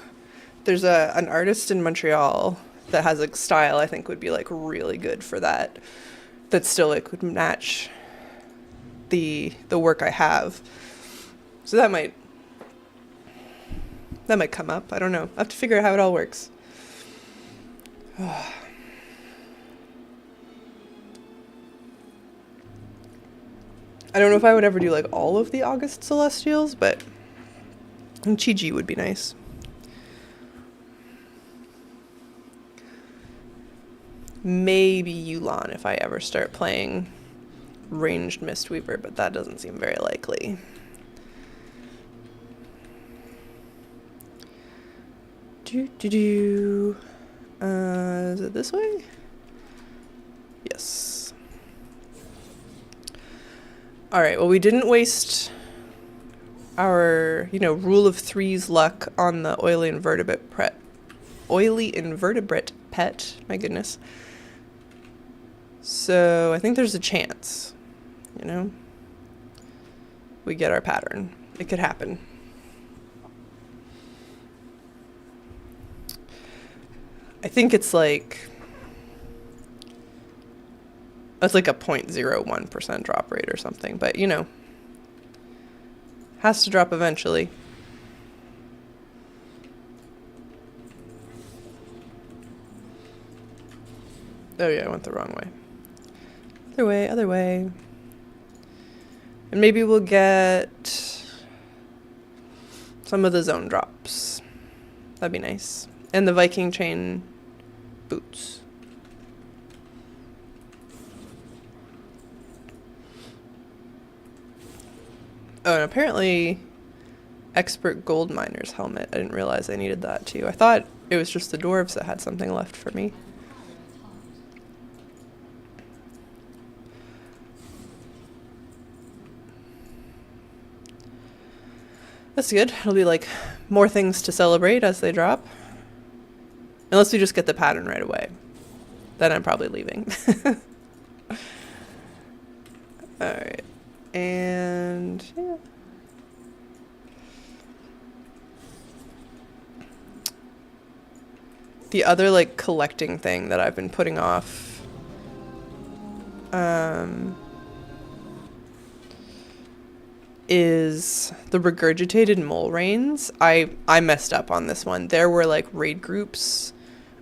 There's an artist in Montreal that has a style I think would be like really good for that. That still like would match the work I have. So that might come up. I don't know. I have to figure out how it all works. I don't know if I would ever do like all of the August Celestials, but Chi-Ji would be nice. Maybe Yu'lon if I ever start playing ranged Mistweaver, but that doesn't seem very likely. Is it this way? Yes. Alright, well we didn't waste our, rule of threes luck on the oily invertebrate pet. My goodness. So I think there's a chance, we get our pattern. It could happen. I think it's like a 0.01% drop rate or something, but has to drop eventually. Oh yeah, I went the wrong way. Other way. And maybe we'll get some of the zone drops. That'd be nice. And the Viking chain boots. Oh, and apparently expert gold miner's helmet. I didn't realize I needed that too. I thought it was just the dwarves that had something left for me. That's good. It'll be like more things to celebrate as they drop. Unless we just get the pattern right away. Then I'm probably leaving. Alright. And yeah. The other collecting thing that I've been putting off is the regurgitated mole rains. I messed up on this one. There were like raid groups,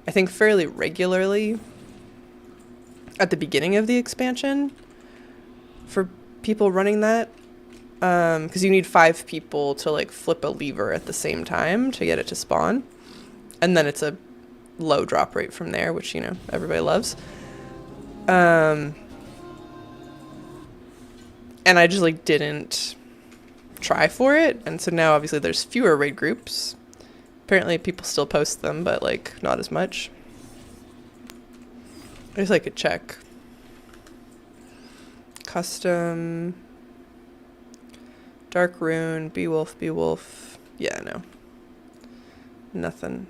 I think fairly regularly at the beginning of the expansion for people running that. Because you need 5 people to like flip a lever at the same time to get it to spawn. And then it's a low drop rate from there, which, you know, everybody loves. And I just like didn't try for it, and so now obviously there's fewer raid groups. Apparently people still post them, but like not as much. I guess I could check. Custom Dark Rune, Beowulf. Yeah, no. Nothing.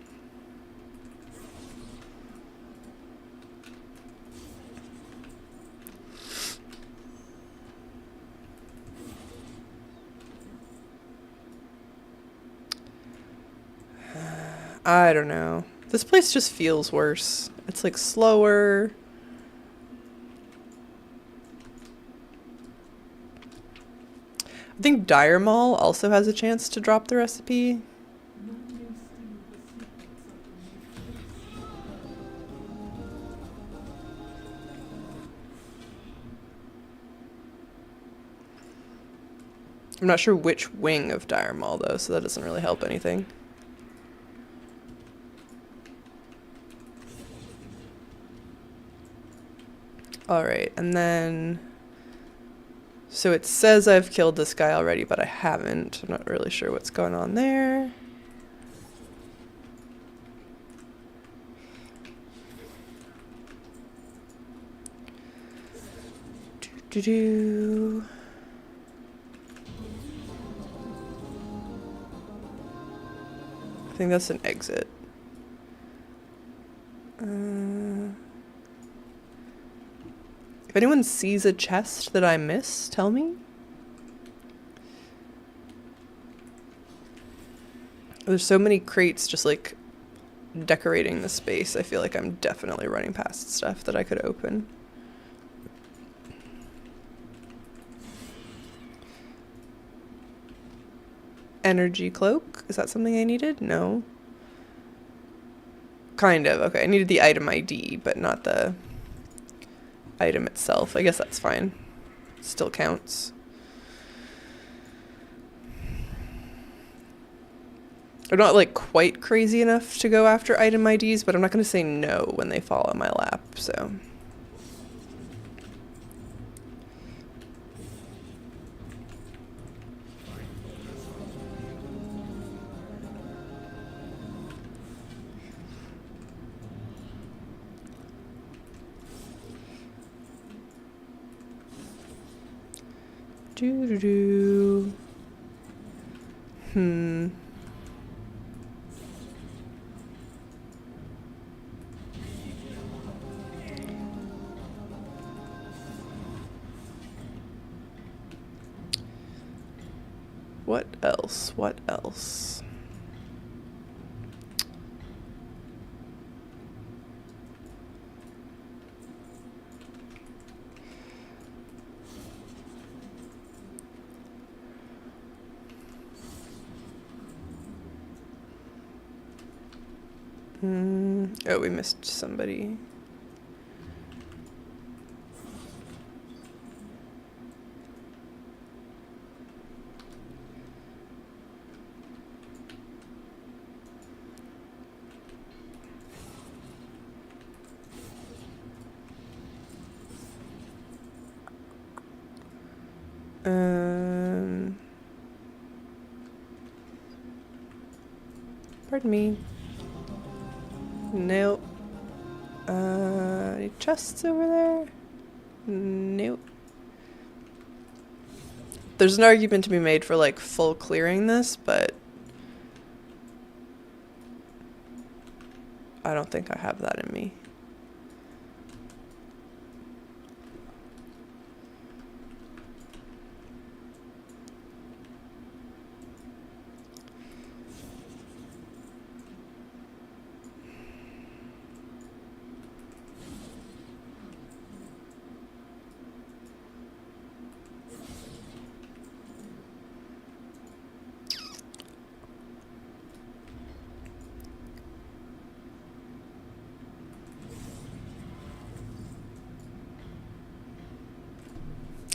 I don't know. This place just feels worse. It's like slower. I think Dire Maul also has a chance to drop the recipe. I'm not sure which wing of Dire Maul though, so that doesn't really help anything. Alright, and then... So it says I've killed this guy already, but I haven't. I'm not really sure what's going on there. Do-do-do. I think that's an exit. If anyone sees a chest that I miss, tell me. There's so many crates just like decorating the space. I feel like I'm definitely running past stuff that I could open. Energy cloak? Is that something I needed? No. Kind of. Okay, I needed the item ID, but not the item itself. I guess that's fine. Still counts. I'm not like quite crazy enough to go after item IDs, but I'm not going to say no when they fall on my lap, so. Doo-doo-doo. What else? What else? Oh, we missed somebody. Pardon me. Nope. Any chests over there? Nope. There's an argument to be made for like full clearing this, but I don't think I have that in me.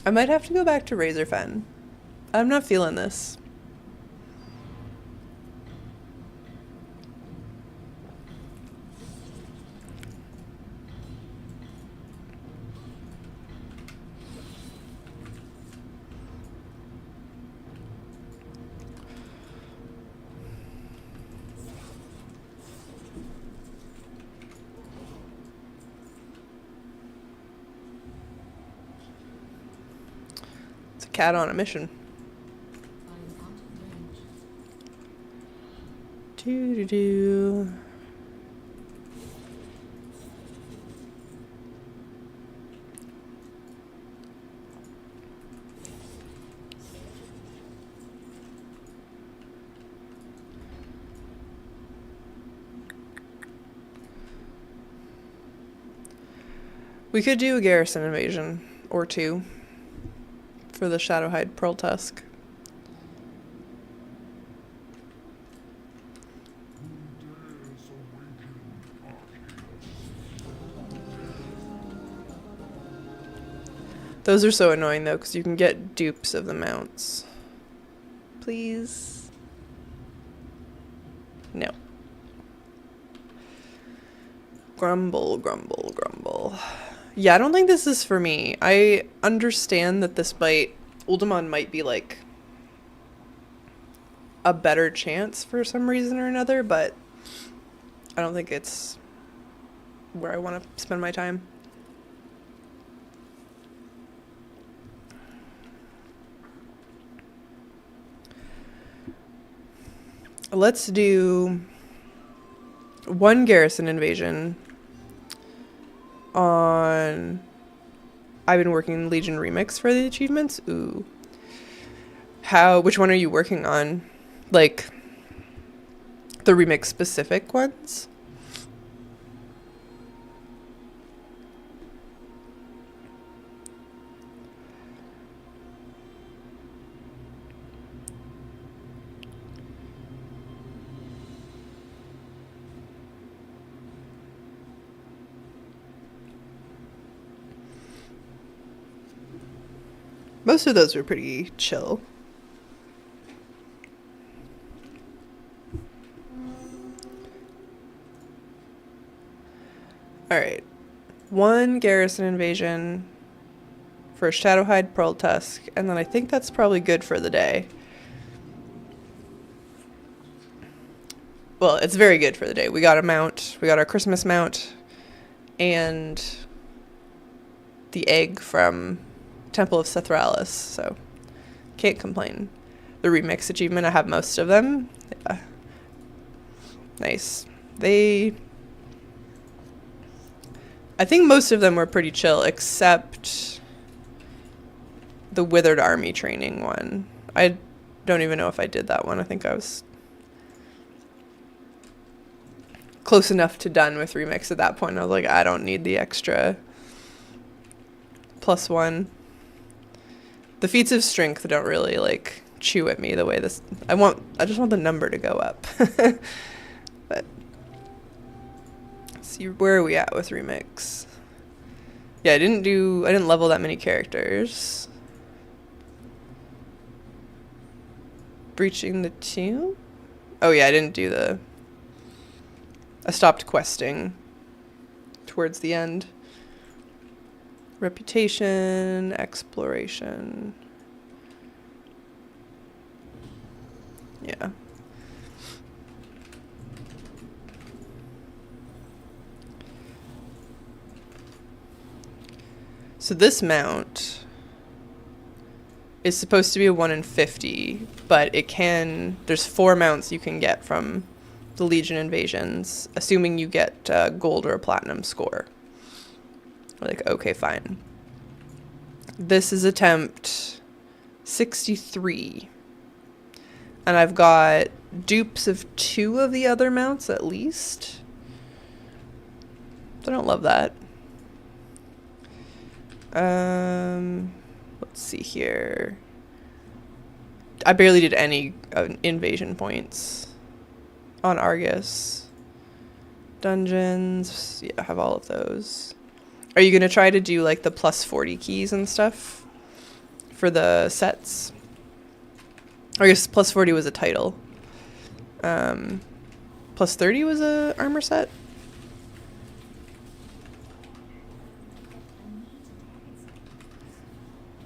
I might have to go back to Razorfen. I'm not feeling this. It's a cat on a mission. Do. We could do a garrison invasion or two for the Shadowhide Pearl Tusk. Those are so annoying though, because you can get dupes of the mounts. Please. No. Grumble, grumble, grumble. Yeah, I don't think this is for me. I understand that this Uldaman might be like a better chance for some reason or another, but I don't think it's where I want to spend my time. Let's do one garrison invasion on... I've been working Legion Remix for the achievements. Ooh. Which one are you working on? Like, the remix specific ones? Most of those were pretty chill. Alright. One garrison invasion for Shadowhide Pearl Tusk, and then I think that's probably good for the day. Well, it's very good for the day. We got a mount. We got our Christmas mount. And the egg from Temple of Sethralis, so can't complain. The remix achievement, I have most of them. Yeah. Nice. I think most of them were pretty chill, except the Withered Army training one. I don't even know if I did that one. I think I was close enough to done with remix at that point. I was like, I don't need the extra +1. The feats of strength don't really like chew at me the way this. I just want the number to go up. But let's see, where are we at with remix? Yeah, I didn't level that many characters. Breaching the tomb? Oh yeah, I didn't do I stopped questing towards the end. Reputation, exploration. Yeah. So this mount is supposed to be a 1 in 50, but there's 4 mounts you can get from the Legion invasions, assuming you get a gold or a platinum score. Like, okay, fine. This is attempt 63. And I've got dupes of 2 of the other mounts at least. I don't love that. Let's see here. I barely did any invasion points on Argus. Dungeons. Yeah, I have all of those. Are you going to try to do like the +40 keys and stuff? for the sets. Or I guess plus 40 was a title. Plus 30 was a armor set.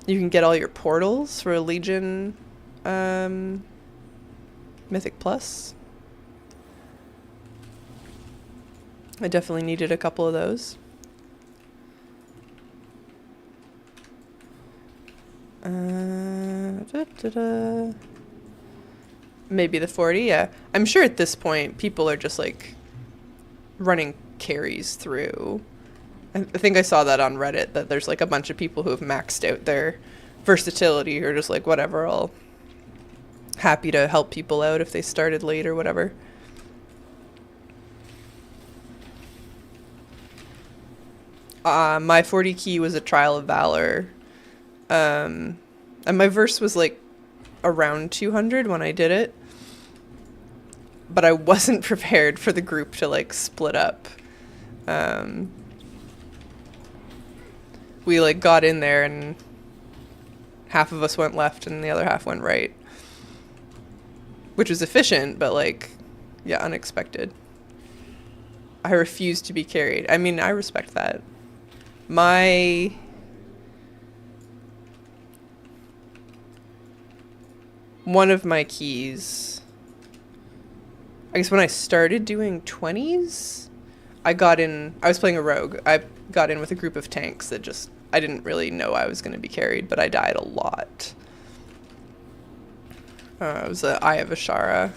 You can get all your portals for a Legion Mythic Plus. I definitely needed a couple of those. Maybe the 40, yeah. I'm sure at this point people are just like running carries through. I think I saw that on Reddit, that there's like a bunch of people who have maxed out their versatility, or just like whatever, I'll happy to help people out if they started late or whatever. My 40 key was a Trial of Valor. And my verse was like around 200 when I did it. But I wasn't prepared for the group to like split up. We like got in there and half of us went left and the other half went right. Which was efficient, but like, yeah, unexpected. I refused to be carried. I mean, I respect that. One of my keys, I guess when I started doing 20s, I was playing a rogue. I got in with a group of tanks that just, I didn't really know I was going to be carried, but I died a lot. It was an Eye of Ashara.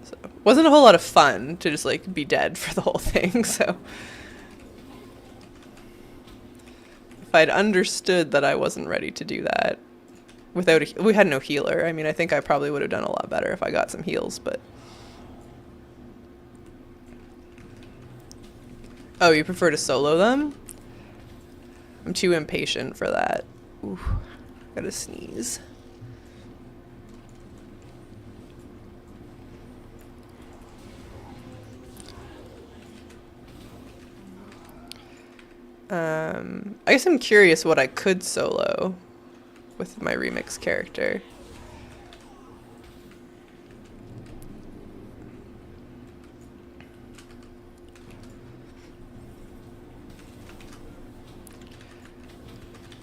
So it wasn't a whole lot of fun to just like be dead for the whole thing, so. If I'd understood that I wasn't ready to do that, we had no healer. I mean, I think I probably would have done a lot better if I got some heals, but. Oh, you prefer to solo them? I'm too impatient for that. Ooh, gotta sneeze. I guess I'm curious what I could solo with my remix character.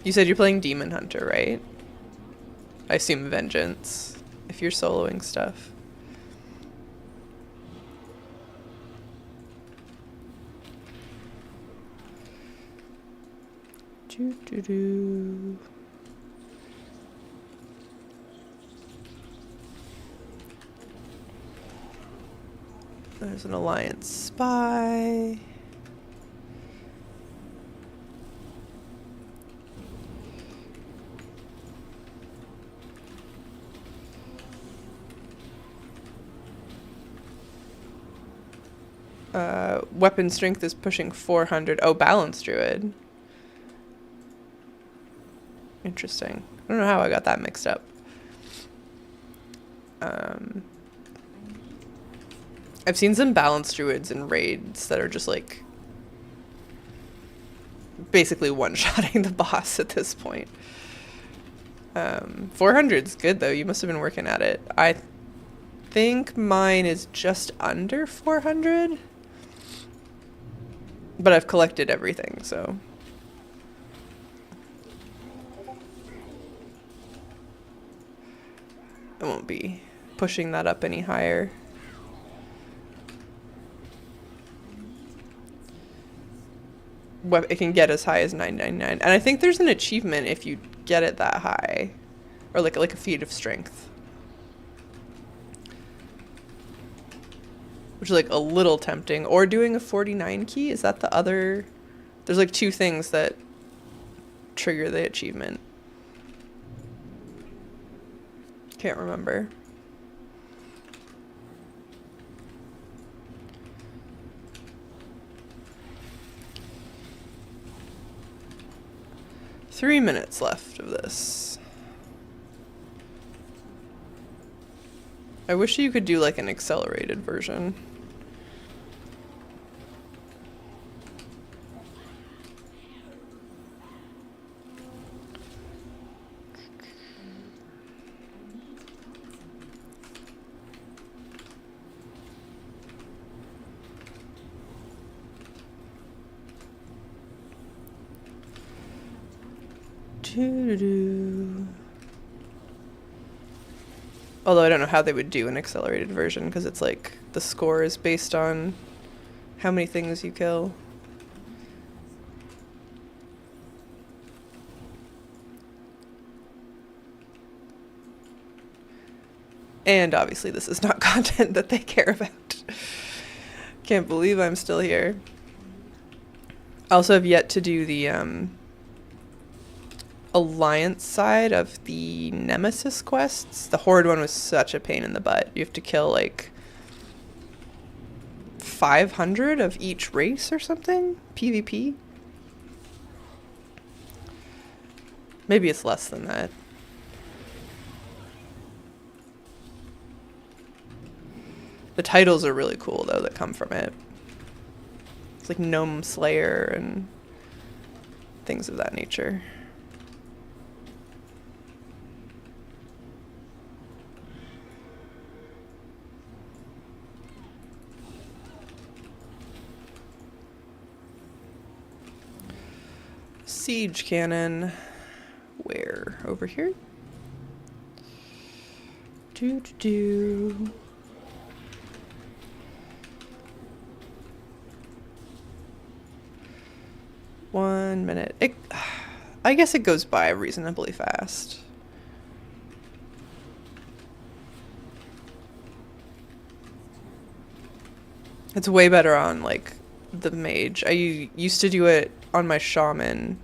You said you're playing Demon Hunter, right? I assume Vengeance, if you're soloing stuff. Doo-doo-doo. There's an Alliance spy. Weapon strength is pushing 400. Oh, Balance Druid. Interesting. I don't know how I got that mixed up. I've seen some Balance Druids in raids that are just like basically one-shotting the boss at this point. 400's good though. You must have been working at it. I think mine is just under 400. But I've collected everything, so. I won't be pushing that up any higher. It can get as high as 999. And I think there's an achievement if you get it that high. Or like a feat of strength. Which is like a little tempting. Or doing a 49 key. Is that the other? There's like two things that trigger the achievement. Can't remember. Three minutes left of this. I wish you could do like an accelerated version. Doo-doo-doo. Although I don't know how they would do an accelerated version, because it's like the score is based on how many things you kill. And obviously this is not content that they care about. Can't believe I'm still here. I also have yet to do the Alliance side of the Nemesis quests. The Horde one was such a pain in the butt. You have to kill like 500 of each race or something? PvP? Maybe it's less than that. The titles are really cool though that come from it. It's like Gnome Slayer and things of that nature. Siege cannon. Where? Over here? Do. 1 minute. I guess it goes by reasonably fast. It's way better on like the mage. I used to do it on my shaman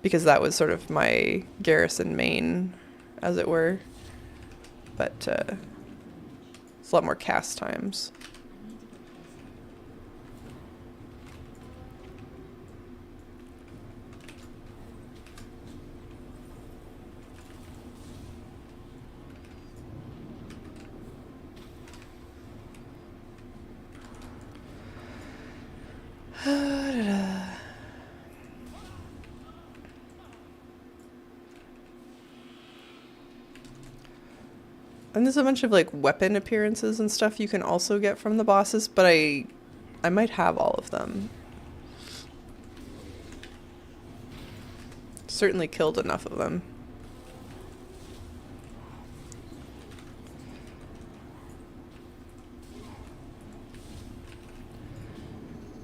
because that was sort of my garrison main, as it were. But it's a lot more cast times. And there's a bunch of like weapon appearances and stuff you can also get from the bosses, but I might have all of them. Certainly killed enough of them.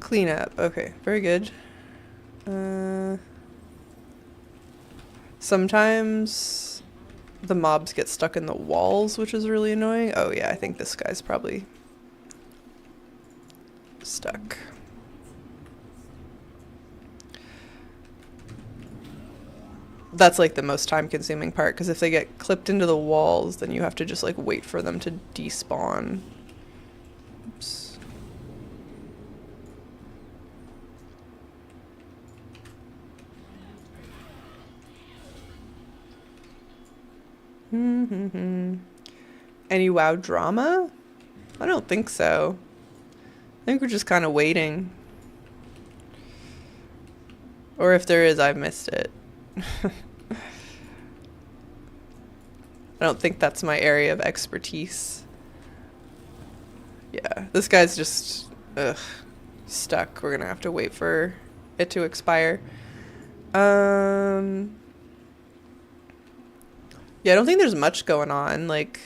Cleanup. Okay, very good. Sometimes the mobs get stuck in the walls, which is really annoying. Oh yeah, I think this guy's probably stuck. That's like the most time-consuming part, because if they get clipped into the walls, then you have to just like wait for them to despawn. Oops. Any WoW drama? I don't think so. I think we're just kind of waiting. Or if there is, I've missed it. I don't think that's my area of expertise. Yeah, this guy's just stuck. We're gonna have to wait for it to expire. Yeah, I don't think there's much going on, like,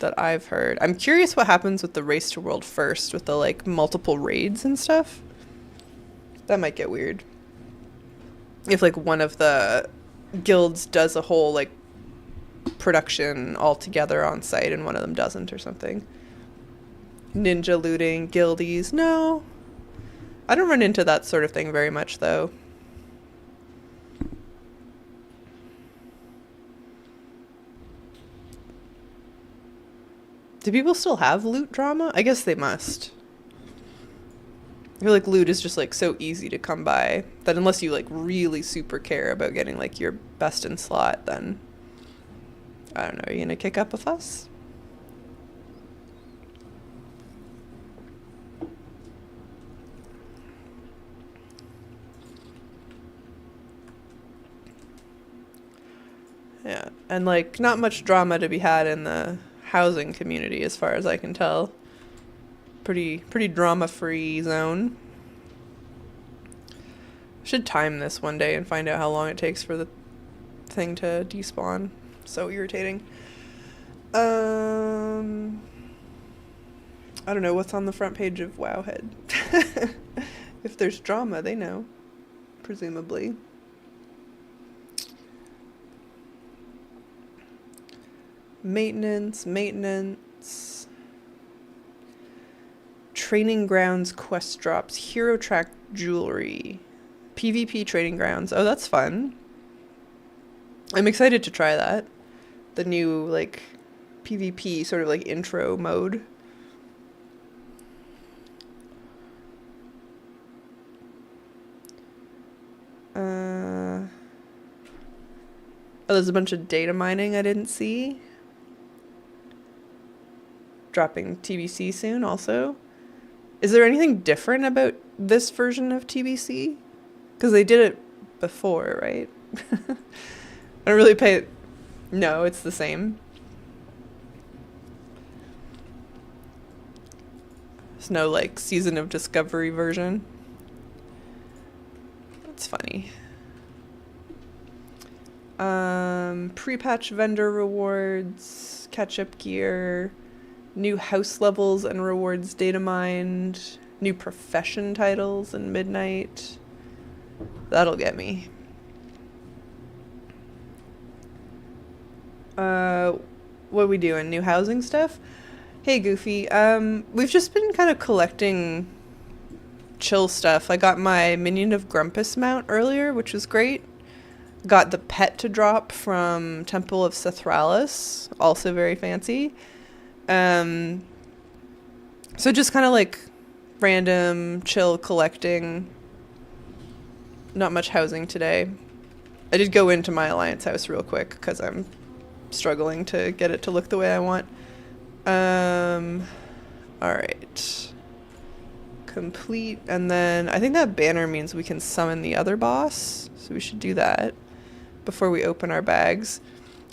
that I've heard. I'm curious what happens with the Race to World First, with the, like, multiple raids and stuff. That might get weird. If, like, one of the guilds does a whole, like, production all together on site and one of them doesn't or something. Ninja looting, guildies. No. I don't run into that sort of thing very much, though. Do people still have loot drama? I guess they must. I feel like loot is just like so easy to come by that unless you like really super care about getting like your best in slot, then I don't know, are you gonna kick up a fuss? Yeah, and like not much drama to be had in the housing community as far as I can tell. Pretty drama-free zone. Should time this one day and find out how long it takes for the thing to despawn. So irritating. I don't know what's on the front page of Wowhead. If there's drama, they know, presumably. Maintenance. Training grounds quest drops. Hero track jewelry. PvP training grounds. Oh, that's fun. I'm excited to try that. The new, like, PvP sort of like intro mode. Oh, there's a bunch of data mining I didn't see. Dropping TBC soon also. Is there anything different about this version of TBC? Because they did it before, right? I don't really pay it. No, it's the same. There's no, like, Season of Discovery version. That's funny. Pre-patch vendor rewards, catch-up gear, new house levels and rewards data mined, new profession titles in Midnight. That'll get me. What are we doing? New housing stuff? Hey, Goofy. We've just been kind of collecting chill stuff. I got my Minion of Grumpus mount earlier, which was great. Got the pet to drop from Temple of Sethralis, also very fancy. So just kind of like random, chill collecting. Not much housing today. I did go into my Alliance house real quick because I'm struggling to get it to look the way I want. Alright. Complete, and then I think that banner means we can summon the other boss, so we should do that before we open our bags.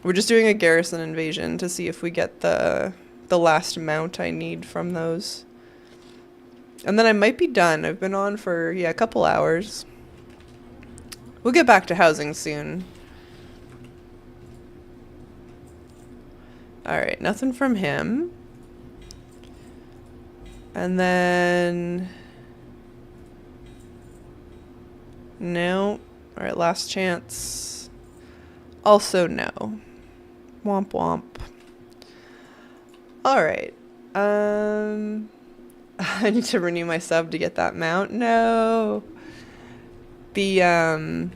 We're just doing a garrison invasion to see if we get the last mount I need from those. And then I might be done. I've been on for, yeah, a couple hours. We'll get back to housing soon. Alright, nothing from him. And then... no. Alright, last chance. Also no. Womp womp. Alright. I need to renew my sub to get that mount. No. I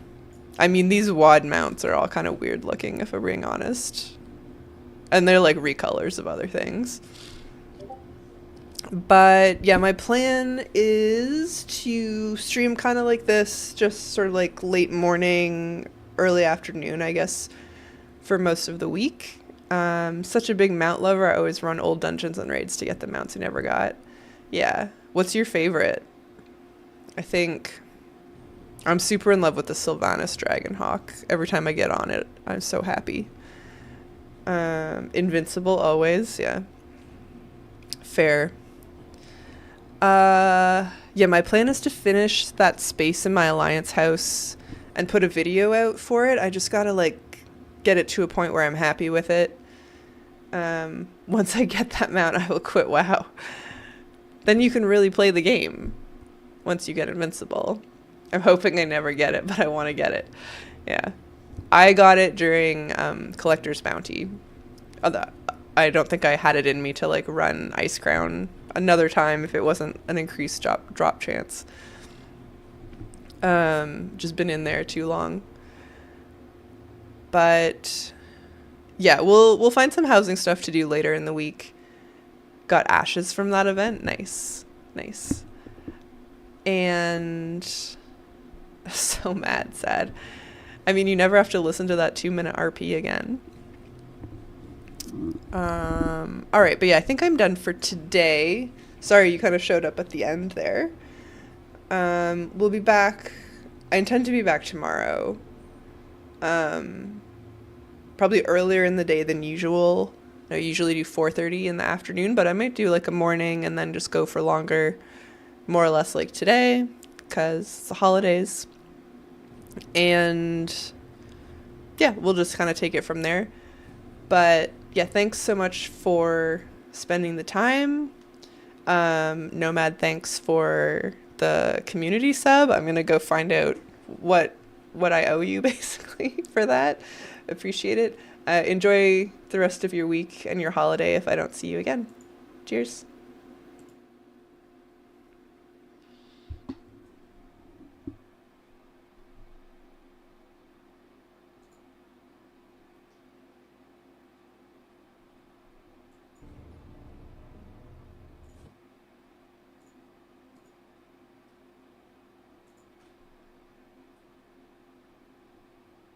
mean, these WOD mounts are all kind of weird looking, if I'm being honest. And they're like recolors of other things. But yeah, my plan is to stream kind of like this, just sort of like late morning, early afternoon, I guess, for most of the week. Such a big mount lover. I always run old dungeons and raids to get the mounts I never got. Yeah. What's your favorite? I think I'm super in love with the Sylvanas Dragonhawk. Every time I get on it, I'm so happy. Invincible always, yeah. Fair. Yeah, my plan is to finish that space in my Alliance house and put a video out for it. I just gotta, like, get it to a point where I'm happy with it. Once I get that mount, I will quit WoW. Then you can really play the game once you get Invincible. I'm hoping I never get it, but I want to get it. Yeah. I got it during Collector's Bounty. Although I don't think I had it in me to, like, run Ice Crown another time if it wasn't an increased drop chance. Just been in there too long. But yeah, we'll find some housing stuff to do later in the week. Got ashes from that event. Nice. And so mad, sad. I mean, you never have to listen to that 2-minute RP again. All right, but yeah, I think I'm done for today. Sorry, you kind of showed up at the end there. We'll be back. I intend to be back tomorrow. Probably earlier in the day than usual. I usually do 4:30 in the afternoon, but I might do like a morning and then just go for longer, more or less like today, because it's the holidays. And yeah, we'll just kind of take it from there. But yeah, thanks so much for spending the time. Nomad, thanks for the community sub. I'm gonna go find out what what I owe you basically for that. Appreciate it. Enjoy the rest of your week and your holiday if I don't see you again. Cheers.